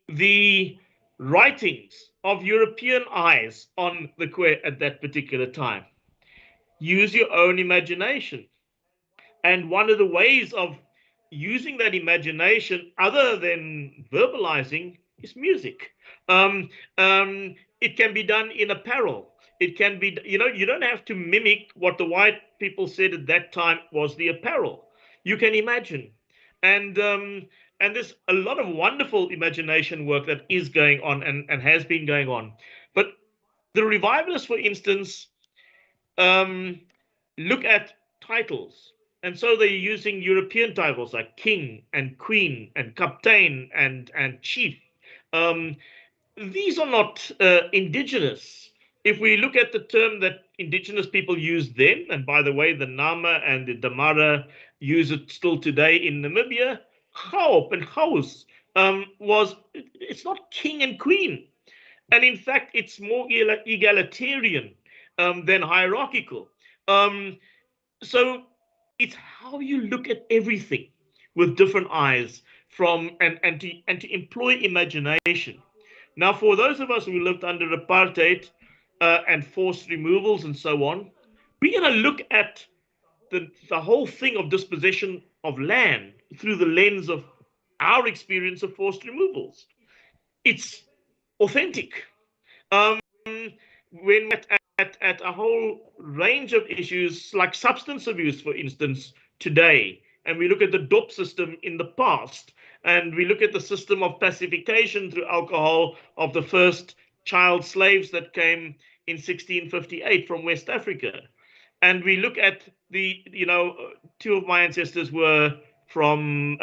the writings of European eyes on the queer at that particular time? Use your own imagination. And one of the ways of using that imagination, other than verbalizing, is music. It can be done in apparel. It can be, you don't have to mimic what the white people said at that time was the apparel. You can imagine. And there's a lot of wonderful imagination work that is going on and has been going on. But the revivalists, for instance, look at titles. And so they're using European titles like king and queen and captain and chief. These are not indigenous. If we look at the term that indigenous people used then, and by the way, the Nama and the Damara use it still today in Namibia, Gaop and Gaus it's not king and queen. And in fact, it's more egalitarian than hierarchical. So it's how you look at everything with different eyes and to employ imagination. Now, for those of us who lived under apartheid and forced removals and so on, we're going to look at the whole thing of dispossession of land through the lens of our experience of forced removals. It's authentic. When at a whole range of issues like substance abuse, for instance, today, and we look at the DOP system in the past, and we look at the system of pacification through alcohol of the first child slaves that came in 1658 from West Africa. And we look at two of my ancestors were from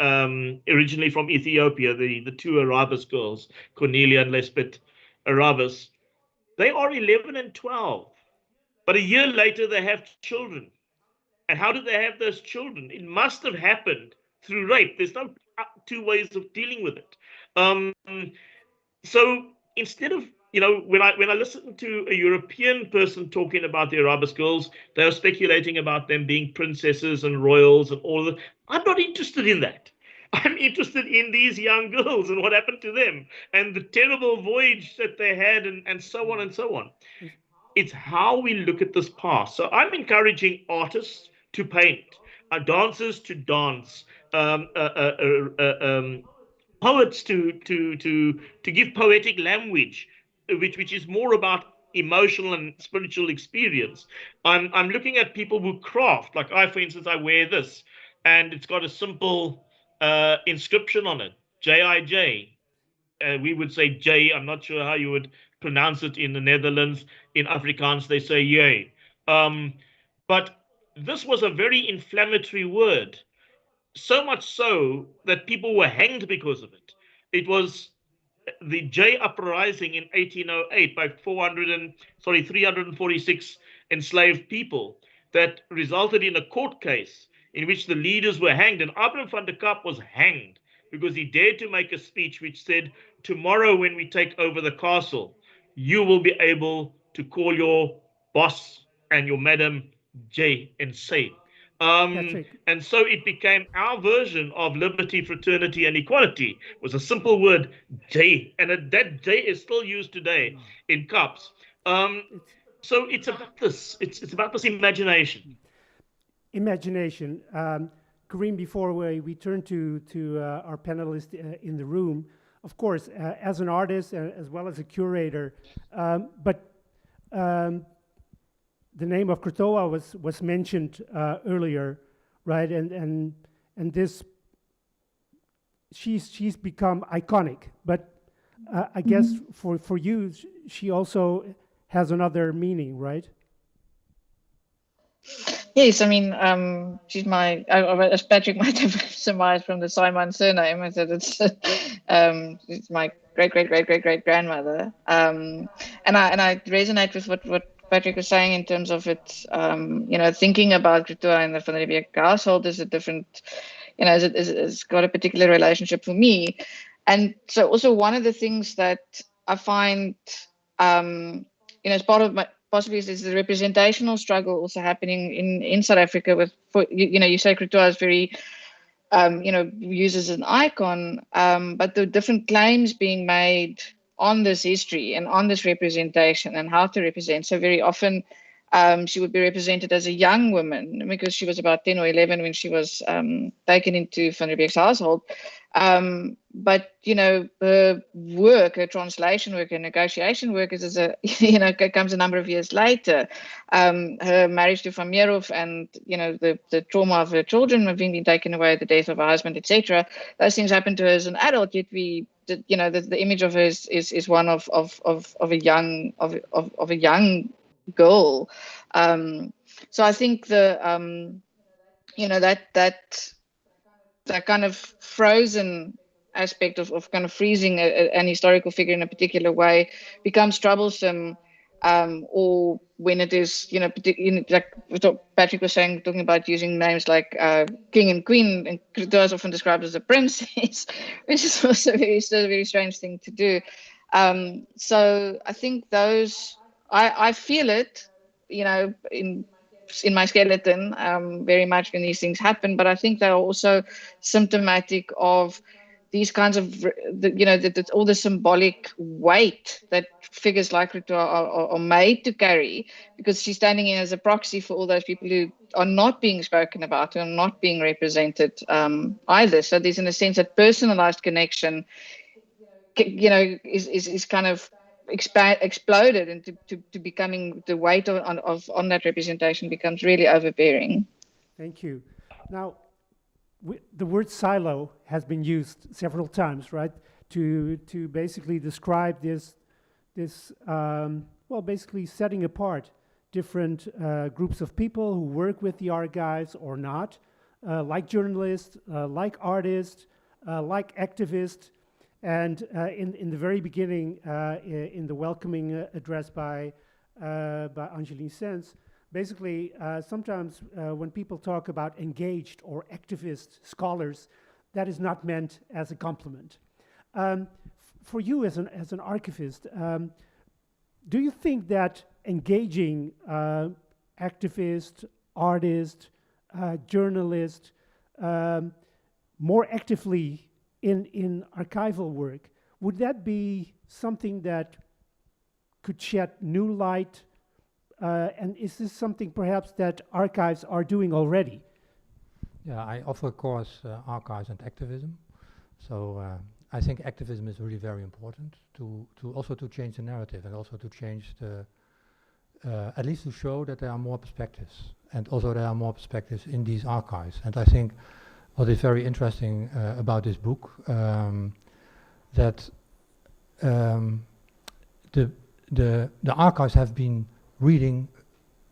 originally from Ethiopia, the two Arabas girls, Cornelia and Lesbeth Arabas. They are 11 and 12, but a year later they have children. And how did they have those children? It must have happened through rape. There's no two ways of dealing with it. So instead of, when I listen to a European person talking about the Arabas girls, they are speculating about them being princesses and royals and all of that. I'm not interested in that. I'm interested in these young girls and what happened to them and the terrible voyage that they had and so on and so on. It's how we look at this past. So I'm encouraging artists to paint, dancers to dance, poets to give poetic language, which is more about emotional and spiritual experience. I'm looking at people who craft, like for instance, I wear this, and it's got a simple inscription on it, J-I-J. We would say J. I'm not sure how you would pronounce it in the Netherlands. In Afrikaans, they say yay. But this was a very inflammatory word, so much so that people were hanged because of it. It was the J uprising in 1808 by 346 enslaved people that resulted in a court case in which the leaders were hanged. And Abraham van der Kap was hanged because he dared to make a speech which said, tomorrow when we take over the castle, you will be able to call your boss and your madam J and say. And so it became our version of liberty, fraternity, and equality. It was a simple word, J, and that J is still used today in cups. So it's about this. It's about this imagination. Imagination. Kareem, before we turn to our panelists in the room, of course, as an artist as well as a curator, but the name of Krotoa was mentioned earlier, right? And this, she's become iconic. But I guess for you, she also has another meaning, right? Yes, I mean, she's my, as Patrick might have surmised from the Simon surname, I said it's my great grandmother. And I resonate with what Patrick was saying in terms of it, thinking about Krotoa in the Van Riebeeck household is a different, it's got a particular relationship for me. And so also one of the things that I find, as part of my, possibly is the representational struggle also happening in South Africa with, you say Krotoa is very, used as an icon, but the different claims being made on this history and on this representation and how to represent. So very often she would be represented as a young woman because she was about 10 or 11 when she was taken into Van Riebeeck's household. But, her work, her translation work, her negotiation work is comes a number of years later. Her marriage to Van Meerhof and, the trauma of her children having been taken away, the death of her husband, etc. Those things happened to her as an adult, yet the image of her is one of a young girl. So I think that kind of frozen aspect of kind of freezing an historical figure in a particular way becomes troublesome, or when it is, like Patrick was saying, talking about using names like king and queen, and Krotoa is often described as a princess, which is also still a very strange thing to do. So I think those, I feel it, in my skeleton, very much when these things happen, but I think they're also symptomatic of these kinds of, all the symbolic weight that figures like Krotoa are made to carry, because she's standing in as a proxy for all those people who are not being spoken about, who are not being represented either. So there's, in a sense, that personalized connection, is kind of exploded into to becoming, the weight on that representation becomes really overbearing. Thank you. Now, the word silo has been used several times, right? To basically describe this basically setting apart different groups of people who work with the archives or not, like journalists, like artists, like activists. And in the very beginning, in the welcoming address by Angeline Sens, basically, sometimes when people talk about engaged or activist scholars, that is not meant as a compliment. For you as an archivist, do you think that engaging activists, artists, journalists more actively in archival work, would that be something that could shed new light? And is this something perhaps that archives are doing already? Yeah, I offer a course, archives and activism. So I think activism is really very important to also to change the narrative, and also to change the, at least to show that there are more perspectives, and also there are more perspectives in these archives. And I think what is very interesting about this book, that the archives have been reading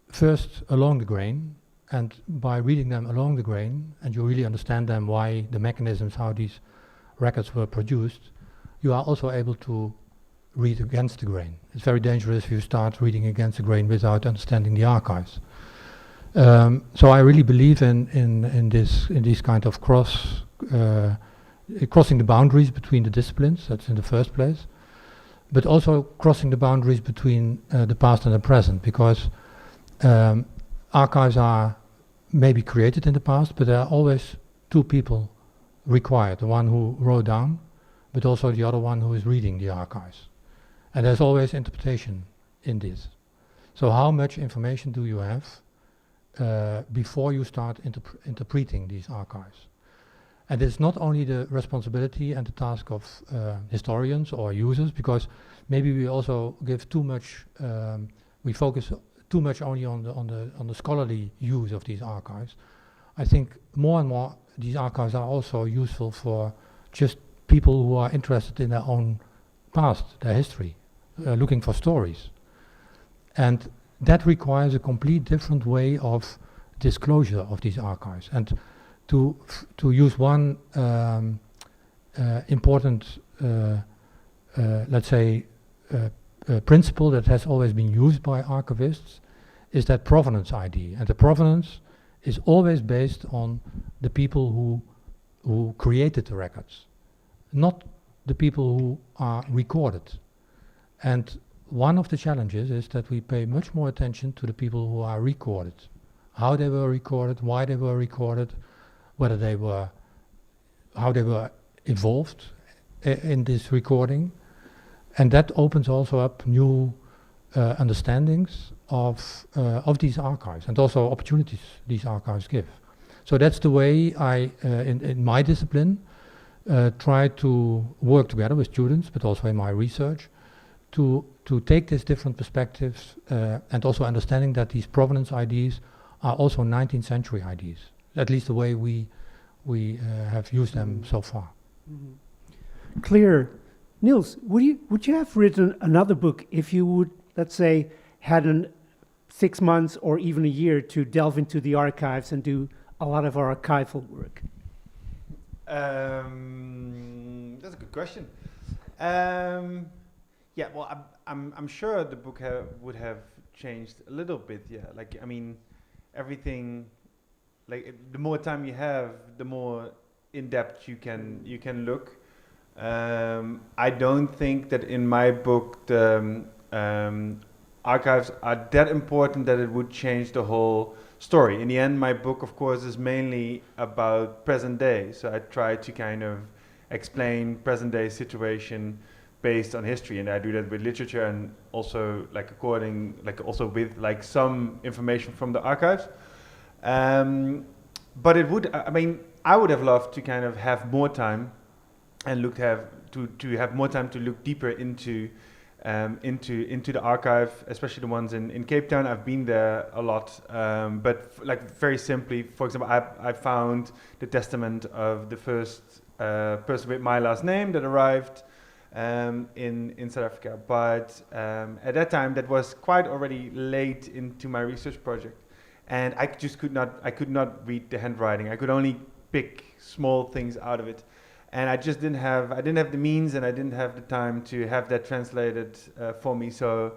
first along the grain, and by reading them along the grain, and you really understand them, why the mechanisms, how these records were produced, you are also able to read against the grain. It's very dangerous if you start reading against the grain without understanding the archives. So I really believe in these kind of crossing the boundaries between the disciplines. That's in the first place, but also crossing the boundaries between the past and the present, because archives are maybe created in the past, but there are always two people required: the one who wrote down, but also the other one who is reading the archives. And there's always interpretation in this. So how much information do you have before you start interpreting these archives? And it's not only the responsibility and the task of historians or users, because maybe we also give too much, we focus too much only on the scholarly use of these archives. I think more and more these archives are also useful for just people who are interested in their own past, their history, looking for stories. And that requires a complete different way of disclosure of these archives. And to use one important, let's say, principle that has always been used by archivists is that provenance ID. And the provenance is always based on the people who created the records, not the people who are recorded. And one of the challenges is that we pay much more attention to the people who are recorded, how they were recorded, why they were recorded, whether they were, how they were involved in this recording. And that opens also up new understandings of these archives, and also opportunities these archives give. So that's the way I, in my discipline, try to work together with students, but also in my research, to take these different perspectives, and also understanding that these provenance IDs are also 19th century IDs, at least the way we have used them so far. Mm-hmm. Clear. Niels, would you have written another book if you would, let's say, had 6 months or even a year to delve into the archives and do a lot of archival work? That's a good question. Yeah, well, I'm sure the book would have changed a little bit. Yeah, like, I mean, everything, like, the more time you have, the more in depth you can look. I don't think that in my book the archives are that important that it would change the whole story. In the end, my book, of course, is mainly about present day. So I try to kind of explain present day situation based on history, and I do that with literature and also also with like some information from the archives. But it would, I mean, I would have loved to kind of have more time and to have more time to look deeper into the archive, especially the ones in Cape Town. I've been there a lot, but like very simply, for example, I found the testament of the first person with my last name that arrived in South Africa. But at that time, that was quite already late into my research project, and I just could not read the handwriting. I could only pick small things out of it. And I just didn't have the means, and I didn't have the time to have that translated for me. So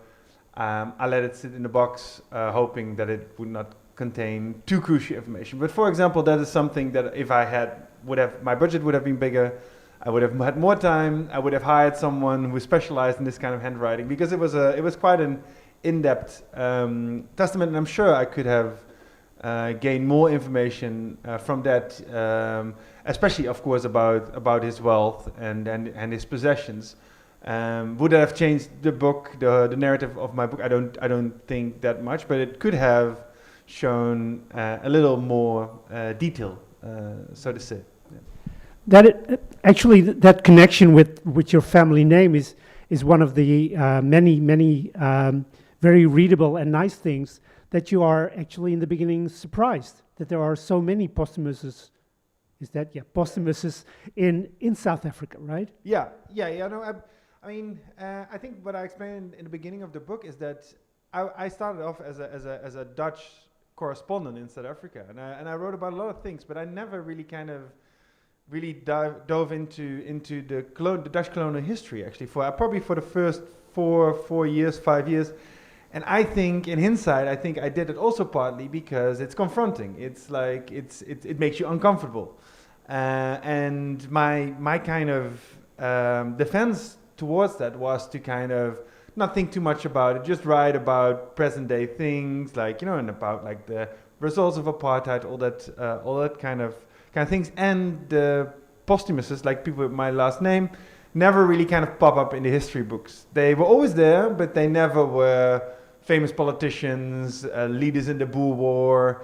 I let it sit in the box, hoping that it would not contain too crucial information. But for example, that is something that if I my budget would have been bigger. I would have had more time. I would have hired someone who specialized in this kind of handwriting, because it was quite an in-depth testament, and I'm sure I could have gained more information from that. Especially, of course, about his wealth and his possessions. Would that have changed the book, the narrative of my book? I don't think that much, but it could have shown a little more detail, so to say. Yeah. That connection with your family name is one of the many very readable and nice things that you are actually in the beginning surprised that there are so many posthumuses. Posthumuses in South Africa, right? Yeah. No, I mean, I think what I explained in the beginning of the book is that I started off as a Dutch correspondent in South Africa, and I wrote about a lot of things, but I never really really dove into the Dutch colonial history, actually, probably for the first 5 years. And I think, in hindsight, I think I did it also partly because it's confronting. It's like it makes you uncomfortable, and my kind of defense towards that was to kind of not think too much about it, just write about present day things, like, you know, and about like the results of apartheid, all that kind of things. And the posthumously, like people with my last name, never really kind of pop up in the history books. They were always there, but they never were famous politicians, leaders in the Boer War.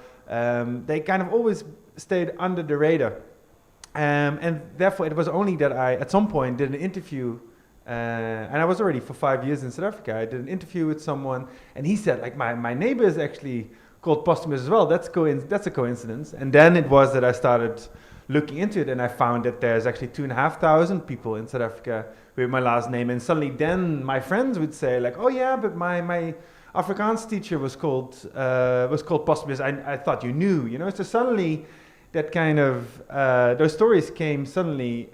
They kind of always stayed under the radar. And therefore it was only that I, at some point, did an interview, and I was already for 5 years in South Africa. I did an interview with someone, and he said, like, my neighbor is actually called Posthumus as well. That's a coincidence. And then it was that I started looking into it, and I found that there's actually 2,500 people in South Africa with my last name. And suddenly then my friends would say, like, oh yeah, but my Afrikaans teacher was called Posthumus. I thought you knew, you know. So suddenly that kind of, those stories came suddenly,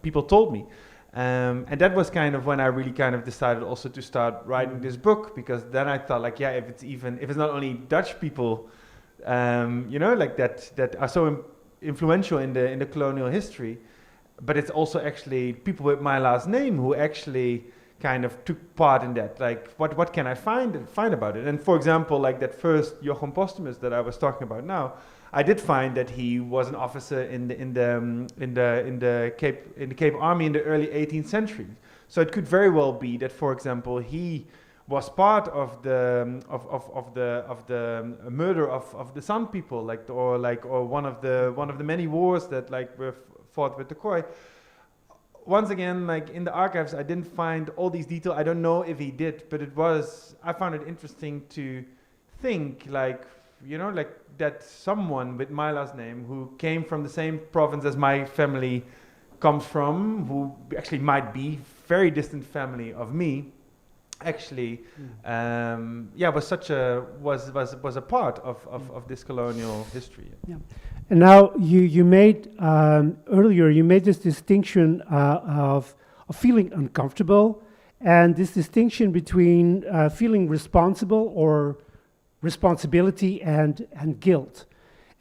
people told me. And that was kind of when I really kind of decided also to start writing this book, because then I thought, like, yeah, if it's not only Dutch people, you know, like that are so influential in the colonial history, but it's also actually people with my last name who actually kind of took part in that. Like, what can I find about it? And for example, like that first Jochem Posthumus that I was talking about now, I did find that he was an officer in the Cape Army in the early 18th century. So it could very well be that, for example, he was part of the murder of the San people, or one of the many wars that were fought with the Khoi. Once again, like in the archives, I didn't find all these details. I don't know if he did, but I found it interesting to think, like, you know, like that someone with my last name who came from the same province as my family comes from, who actually might be very distant family of me, actually, was a part of this colonial history. Yeah. And now you made earlier you made this distinction of feeling uncomfortable, and this distinction between feeling responsible or responsibility and guilt.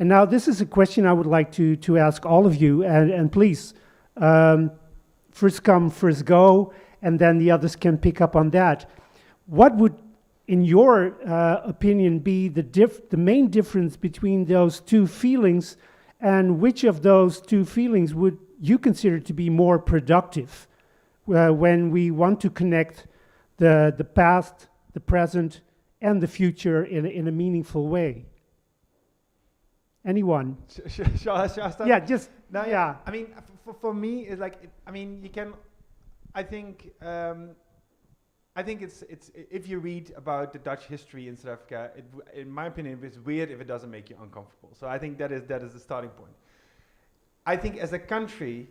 And now this is a question I would like to ask all of you, and please, first come, first go, and then the others can pick up on that. What would, in your opinion, be the main difference between those two feelings, and which of those two feelings would you consider to be more productive when we want to connect the past, the present, and the future in a meaningful way? Anyone? Shall I start? Yeah, just no, yeah. I mean, for me, it's like, I mean, you can. I think it's if you read about the Dutch history in South Africa, in my opinion, it's weird if it doesn't make you uncomfortable. So I think that is the starting point. I think as a country,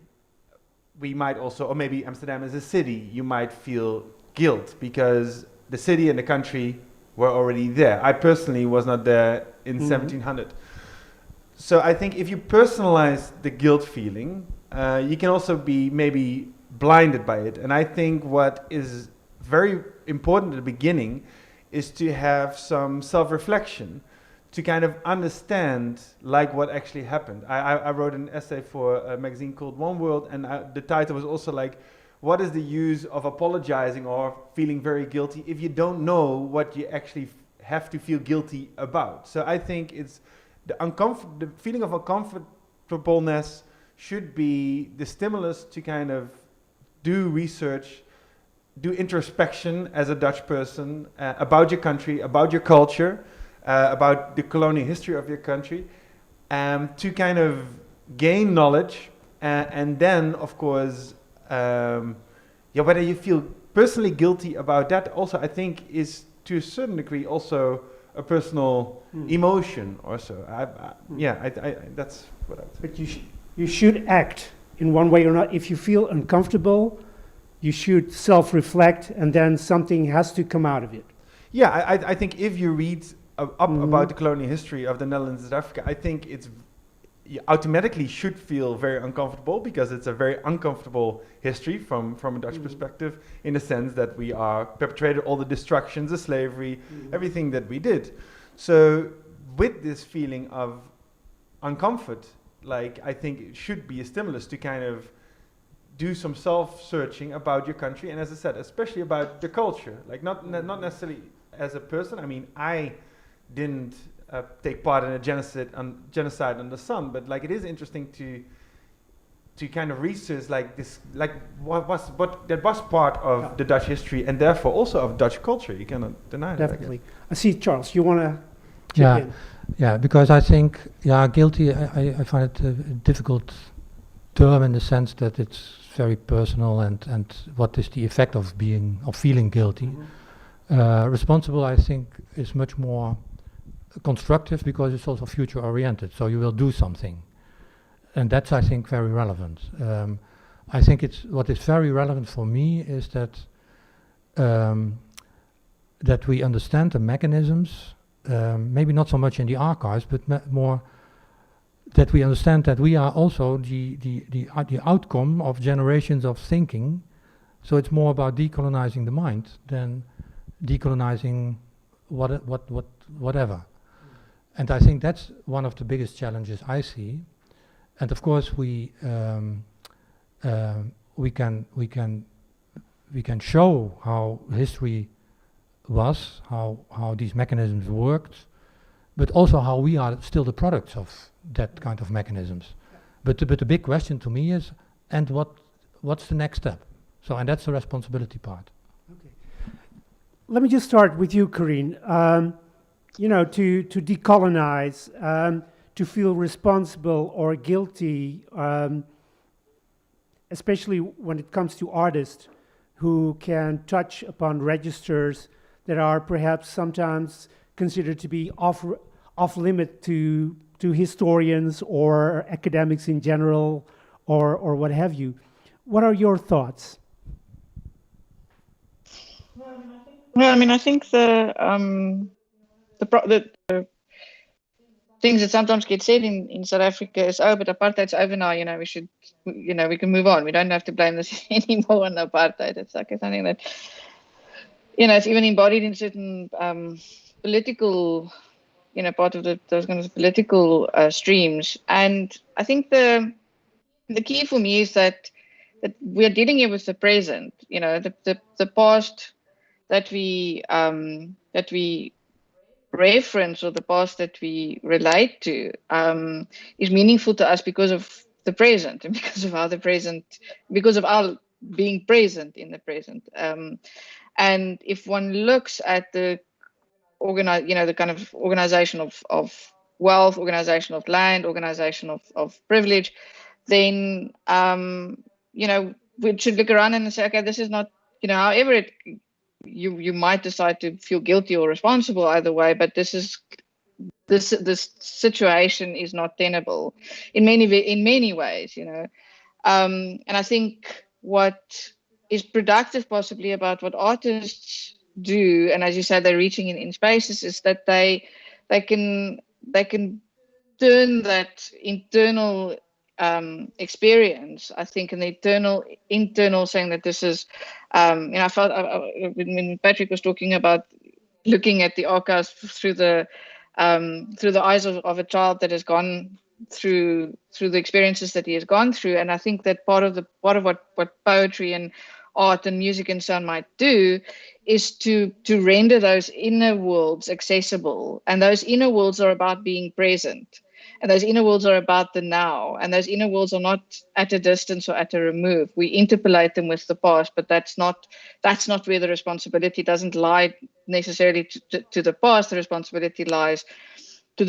we might also, or maybe Amsterdam as a city, you might feel guilt because the city and the country were already there. I personally was not there in 1700. So I think if you personalize the guilt feeling, you can also be maybe blinded by it. And I think what is very important at the beginning is to have some self-reflection, to kind of understand like what actually happened. I wrote an essay for a magazine called One World, and the title was also like, what is the use of apologizing or feeling very guilty if you don't know what you actually have to feel guilty about? So I think it's the feeling of uncomfortableness should be the stimulus to kind of do research, do introspection as a Dutch person about your country, about your culture, about the colonial history of your country, to kind of gain knowledge, and then, of course, whether you feel personally guilty about that also, I think, is to a certain degree also a personal emotion or so. I that's what I would say. But you should act in one way or not. If you feel uncomfortable, you should self-reflect, and then something has to come out of it. Yeah, I think if you read about the colonial history of the Netherlands and South Africa, I think you automatically should feel very uncomfortable, because it's a very uncomfortable history from a Dutch perspective, in the sense that we are perpetrated all the destructions, the slavery, everything that we did. So with this feeling of uncomfort, like, I think it should be a stimulus to kind of do some self-searching about your country, and as I said, especially about the culture. Like, not necessarily as a person. I mean, I didn't take part in a genocide on the Sun, but like, it is interesting to kind of research like this, like what that was part of the Dutch history, and therefore also of Dutch culture. You cannot deny that. Definitely. I see, Charles, you want to chip in? Yeah, because I think, guilty, I find it a difficult term, in the sense that it's very personal, and what is the effect of feeling guilty. Responsible, I think, is much more constructive, because it's also future oriented, so you will do something, and that's, I think, very relevant. I think what is very relevant for me is that that we understand the mechanisms, maybe not so much in the archives, but more that we understand that we are also the outcome of generations of thinking. So it's more about decolonizing the mind than decolonizing whatever. And I think that's one of the biggest challenges I see. And of course, we can show how history was, how these mechanisms worked, but also how we are still the products of that kind of mechanisms. But the big question to me is, and what's the next step? So, and that's the responsibility part. Okay. Let me just start with you, Corinne. To decolonize, to feel responsible or guilty, especially when it comes to artists who can touch upon registers that are perhaps sometimes considered to be off limit to historians or academics in general, or what have you. What are your thoughts? Well, I mean, I think the things that sometimes get said in South Africa is, oh, but apartheid's over now, we should, we can move on. We don't have to blame this anymore on apartheid. It's like something that, it's even embodied in certain political, part of those kind of political streams. And I think the key for me is that we are dealing here with the present, the past that we reference, or the past that we relate to, is meaningful to us because of the present, and because of our being present in the present. And if one looks at the the kind of organization of wealth, organization of land, organization of privilege, then we should look around and say, okay, this is not, however you might decide to feel guilty or responsible either way, but this situation is not tenable in many ways, and I think what is productive possibly about what artists do, and as you said, they're reaching in spaces, is that they can turn that internal experience, I think, in the internal saying that this is, I felt when Patrick was talking about looking at the archives through the eyes of a child that has gone through the experiences that he has gone through, and I think that part of what poetry and art and music and so on might do is to render those inner worlds accessible, and those inner worlds are about being present. And those inner worlds are about the now. And those inner worlds are not at a distance or at a remove. We interpolate them with the past, but that's not where the responsibility doesn't lie necessarily to the past. The responsibility lies to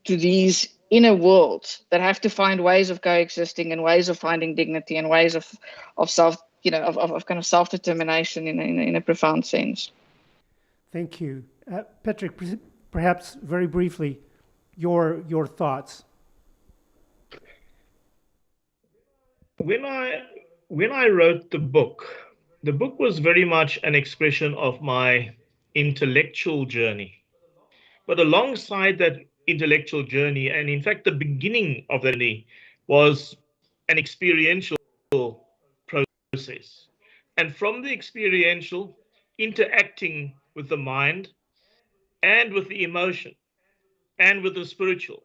these inner worlds that have to find ways of coexisting and ways of finding dignity and ways of self, of kind of self-determination in a profound sense. Thank you. Patrick, perhaps very briefly, your thoughts. When I wrote the book was very much an expression of my intellectual journey. But alongside that intellectual journey, and in fact, the beginning of the journey was an experiential process. And from the experiential, interacting with the mind and with the emotion and with the spiritual.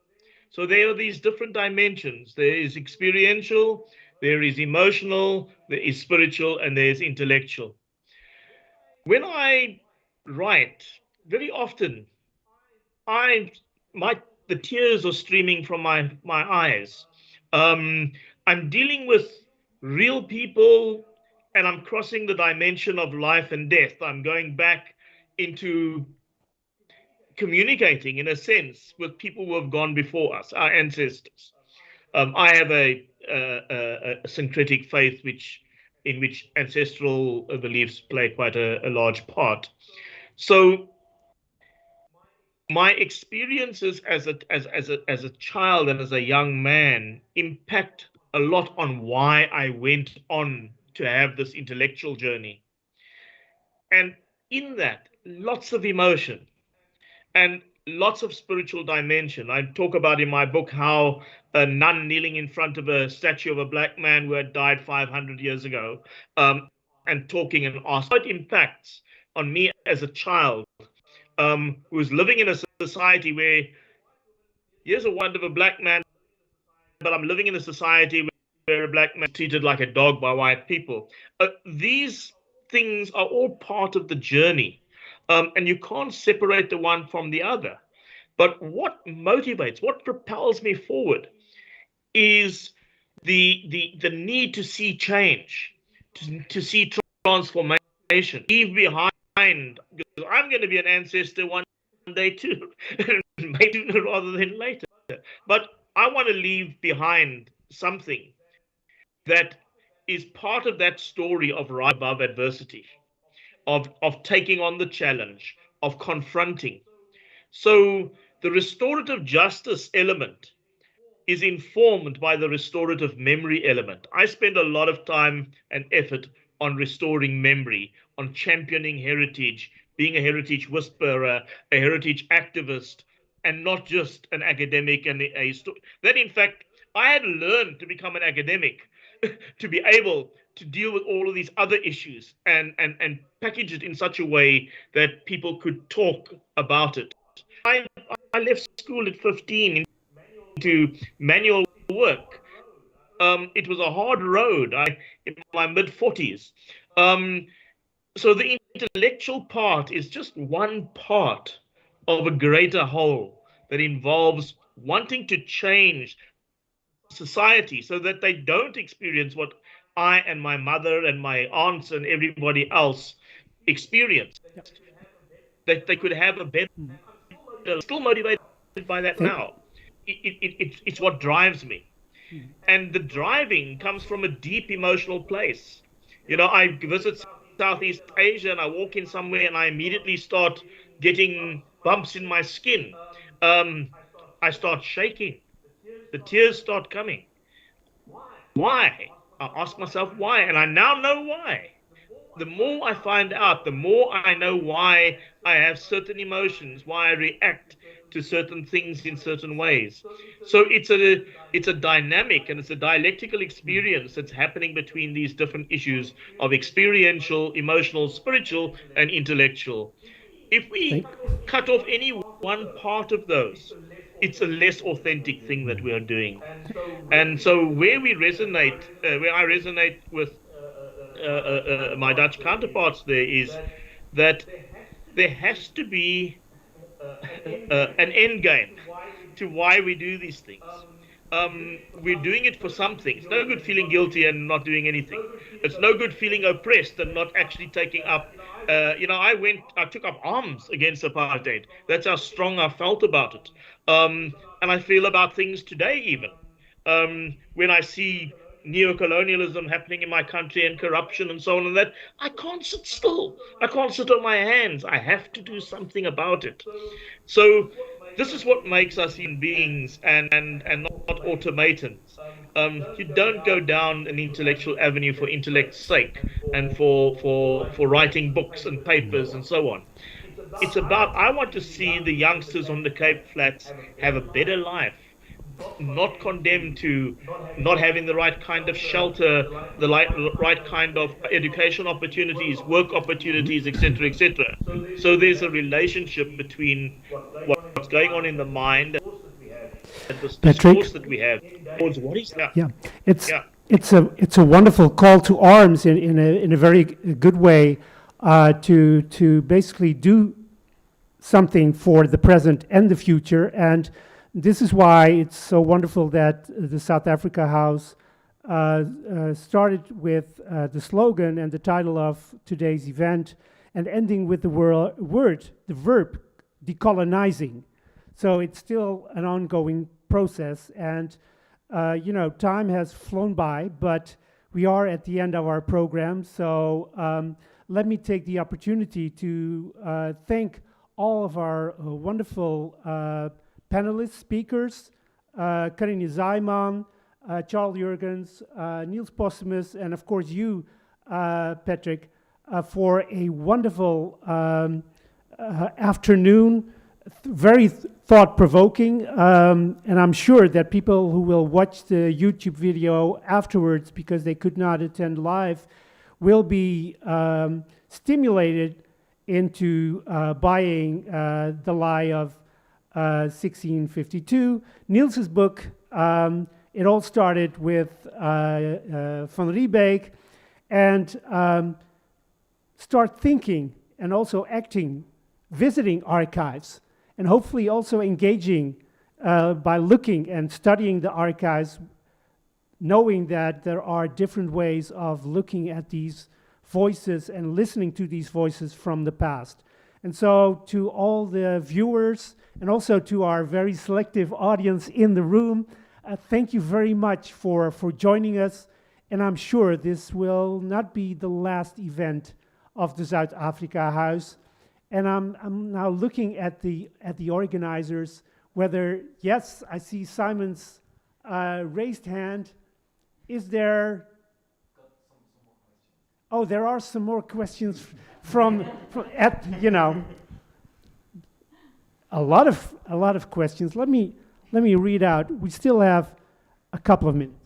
So there are these different dimensions. There is experiential, there is emotional, there is spiritual, and there is intellectual. When I write, very often I the tears are streaming from my eyes. I'm dealing with real people, and I'm crossing the dimension of life and death. I'm going back into communicating, in a sense, with people who have gone before us, our ancestors. I have a syncretic faith in which ancestral beliefs play quite a large part. So my experiences as a child and as a young man impact a lot on why I went on to have this intellectual journey. And in that, lots of emotion and lots of spiritual dimension. I talk about in my book how a nun kneeling in front of a statue of a black man who had died 500 years ago, and talking and asking how it impacts on me as a child, who's living in a society where here's a wonderful black man, but I'm living in a society where a black man is treated like a dog by white people. These things are all part of the journey, and you can't separate the one from the other. But what motivates, what propels me forward is the need to see change, to see transformation, leave behind, because I'm going to be an ancestor one day too, maybe sooner rather than later. But I want to leave behind something that is part of that story of rise above adversity, of taking on the challenge, of confronting. So the restorative justice element is informed by the restorative memory element. I spend a lot of time and effort on restoring memory, on championing heritage, being a heritage whisperer, a heritage activist, and not just an academic and that in fact I had learned to become an academic to be able to deal with all of these other issues and package it in such a way that people could talk about it. I left school at 15 into manual work. It was a hard road. In my mid-40s. So the intellectual part is just one part of a greater whole that involves wanting to change society so that they don't experience what I and my mother and my aunts and everybody else experienced. That they could have a better. Still motivated by that now. It's what drives me. And the driving comes from a deep emotional place. You know, I visit Southeast Asia and I walk in somewhere and I immediately start getting bumps in my skin. I start shaking. The tears start coming. Why? I ask myself why, and I now know why. The more I find out, the more I know why I have certain emotions, why I react to certain things in certain ways. So it's a dynamic and it's a dialectical experience that's happening between these different issues of experiential, emotional, spiritual, and intellectual. If we cut off any one part of those, it's a less authentic thing that we are doing. And so where I resonate with my Dutch counterparts there is that there has to be an end game to why we do these things. We're doing it for something. It's no good feeling guilty and not doing anything. It's no good feeling oppressed and not actually taking up. I took up arms against apartheid. That's how strong I felt about it. And I feel about things today even. When I see neocolonialism happening in my country and corruption and so on and that, I can't sit still. I can't sit on my hands. I have to do something about it. So this is what makes us human beings and not automatons. you don't go down an intellectual avenue for intellect's sake and for writing books and papers and so on. It's about, I want to see the youngsters on the Cape Flats have a better life, not condemned to not having the right kind of shelter, the right kind of education opportunities, work opportunities, etc., etc. So there's a relationship between what's going on in the mind and the discourse that we have towards what is that. Yeah, it's a wonderful call to arms in a very good way to basically do something for the present and the future. And this is why it's so wonderful that the Zuid-Afrikahuis started with the slogan and the title of today's event, and ending with the the verb, decolonizing. So it's still an ongoing process, and time has flown by, but we are at the end of our program. So let me take the opportunity to thank all of our wonderful panelists, speakers, Karin Zaiman, Charles Jurgens, Niels Posthumus, and of course you, Patrick, for a wonderful afternoon, very thought-provoking, and I'm sure that people who will watch the YouTube video afterwards, because they could not attend live, will be stimulated into buying The Lie of 1652. Niels's book, it all started with Van Riebeek, and start thinking and also acting, visiting archives, and hopefully also engaging by looking and studying the archives, knowing that there are different ways of looking at these voices and listening to these voices from the past. And so to all the viewers and also to our very selective audience in the room, thank you very much for joining us. And I'm sure this will not be the last event of the Zuid-Afrikahuis. And I'm now looking at the organizers, whether, yes, I see Simon's raised hand. Is there? Oh, there are some more questions from a lot of questions. Let me read out. We still have a couple of minutes.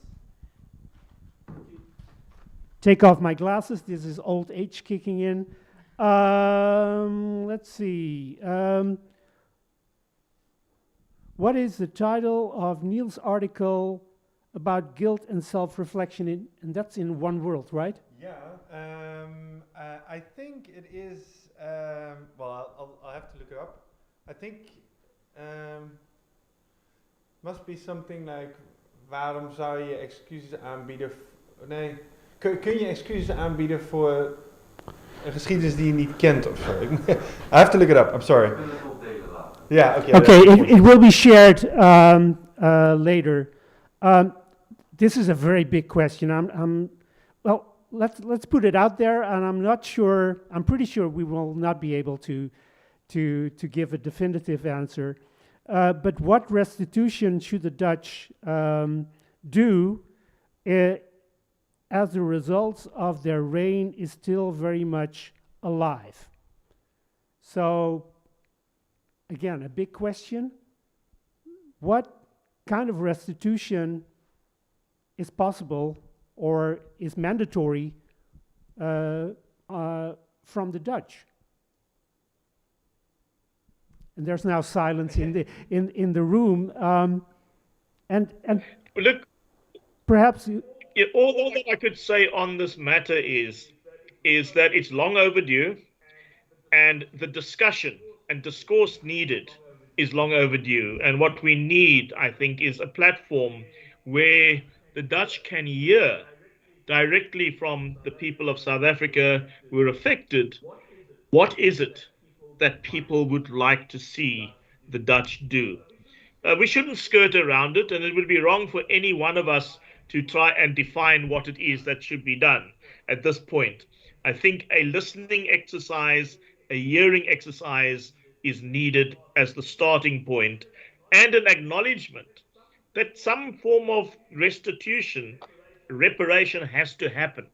Take off my glasses. This is old age kicking in. Let's see. What is the title of Niels' article about guilt and self-reflection? And that's in One World, right? Yeah, I think it is, well, I'll have to look it up. I think must be something like, waarom zou je excuses aanbieden? Nee, kun je excuses aanbieden voor een geschiedenis die je niet kent of zo? I have to look it up, I'm sorry. Yeah, okay. Okay, it will be shared later. This is a very big question. Well, let's put it out there, and I'm pretty sure we will not be able to give a definitive answer. But what restitution should the Dutch do as the results of their reign is still very much alive? So, again, a big question. What kind of restitution is possible or is mandatory from the Dutch? And there's now silence in the room. And look, perhaps all that I could say on this matter is that it's long overdue, and the discussion and discourse needed is long overdue. And what we need, I think, is a platform where the Dutch can hear directly from the people of South Africa who are affected, what is it that people would like to see the Dutch do? We shouldn't skirt around it, and it would be wrong for any one of us to try and define what it is that should be done at this point. I think a listening exercise, a hearing exercise is needed as the starting point, and an acknowledgement that some form of restitution, reparation has to happen.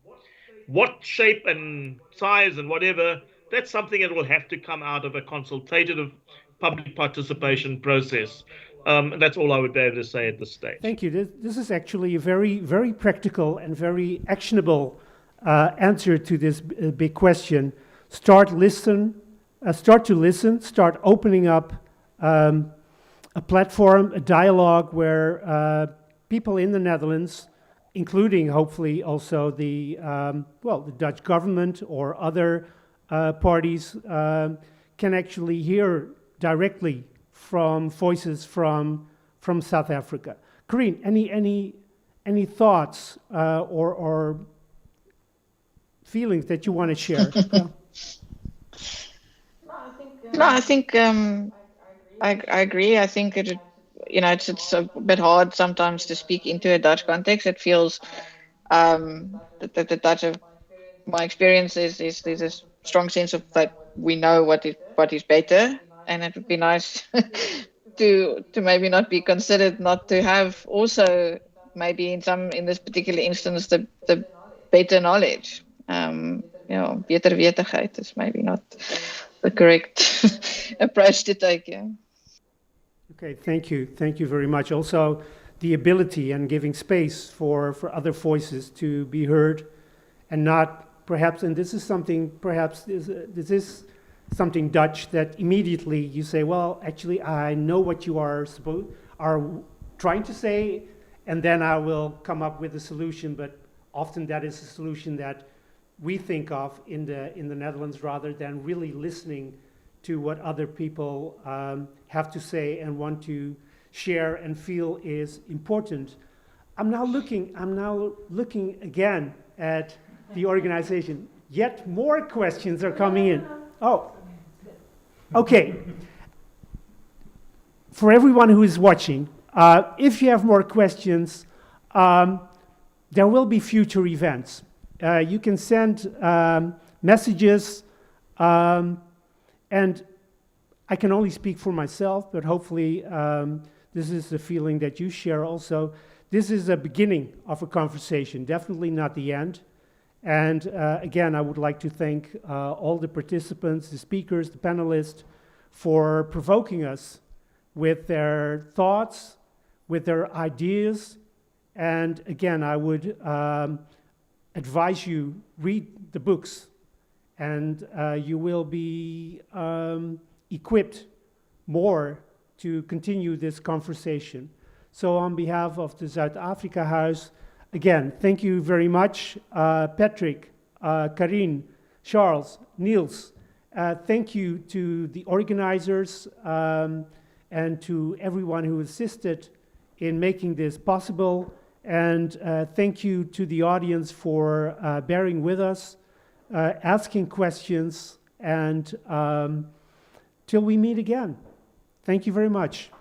What shape and size and whatever, that's something that will have to come out of a consultative public participation process. That's all I would be able to say at this stage. Thank you. This is actually a very, very practical and very actionable answer to this big question. Start to listen, start opening up a platform, a dialogue where people in the Netherlands, including hopefully also the Dutch government or other parties, can actually hear directly from voices from South Africa. Karine, any thoughts or feelings that you want to share? No, I think I agree. I think it's a bit hard sometimes to speak into a Dutch context. It feels that the Dutch, my experience is there's a strong sense of that we know what is better, and it would be nice to maybe not be considered not to have also maybe in this particular instance the better knowledge. Beter wetigheid is maybe not the correct approach to take. Yeah. Okay, thank you very much. Also, the ability and giving space for other voices to be heard, and not perhaps. And this is something this is something Dutch that immediately you say, well, actually, I know what you are trying to say, and then I will come up with a solution. But often that is a solution that we think of in the Netherlands, rather than really listening to what other people have to say and want to share and feel is important. I'm now looking again at the organization. Yet more questions are coming in. Oh, okay. For everyone who is watching, if you have more questions, there will be future events. You can send messages, and I can only speak for myself, but hopefully this is the feeling that you share also. This is a beginning of a conversation, definitely not the end. And again, I would like to thank all the participants, the speakers, the panelists, for provoking us with their thoughts, with their ideas. And again, I would advise you, read the books, and you will be equipped more to continue this conversation. So on behalf of the Zuid-Afrikahuis, again, thank you very much. Patrick, Karine, Charles, Niels, thank you to the organizers and to everyone who assisted in making this possible. And thank you to the audience for bearing with us, asking questions, and till we meet again. Thank you very much.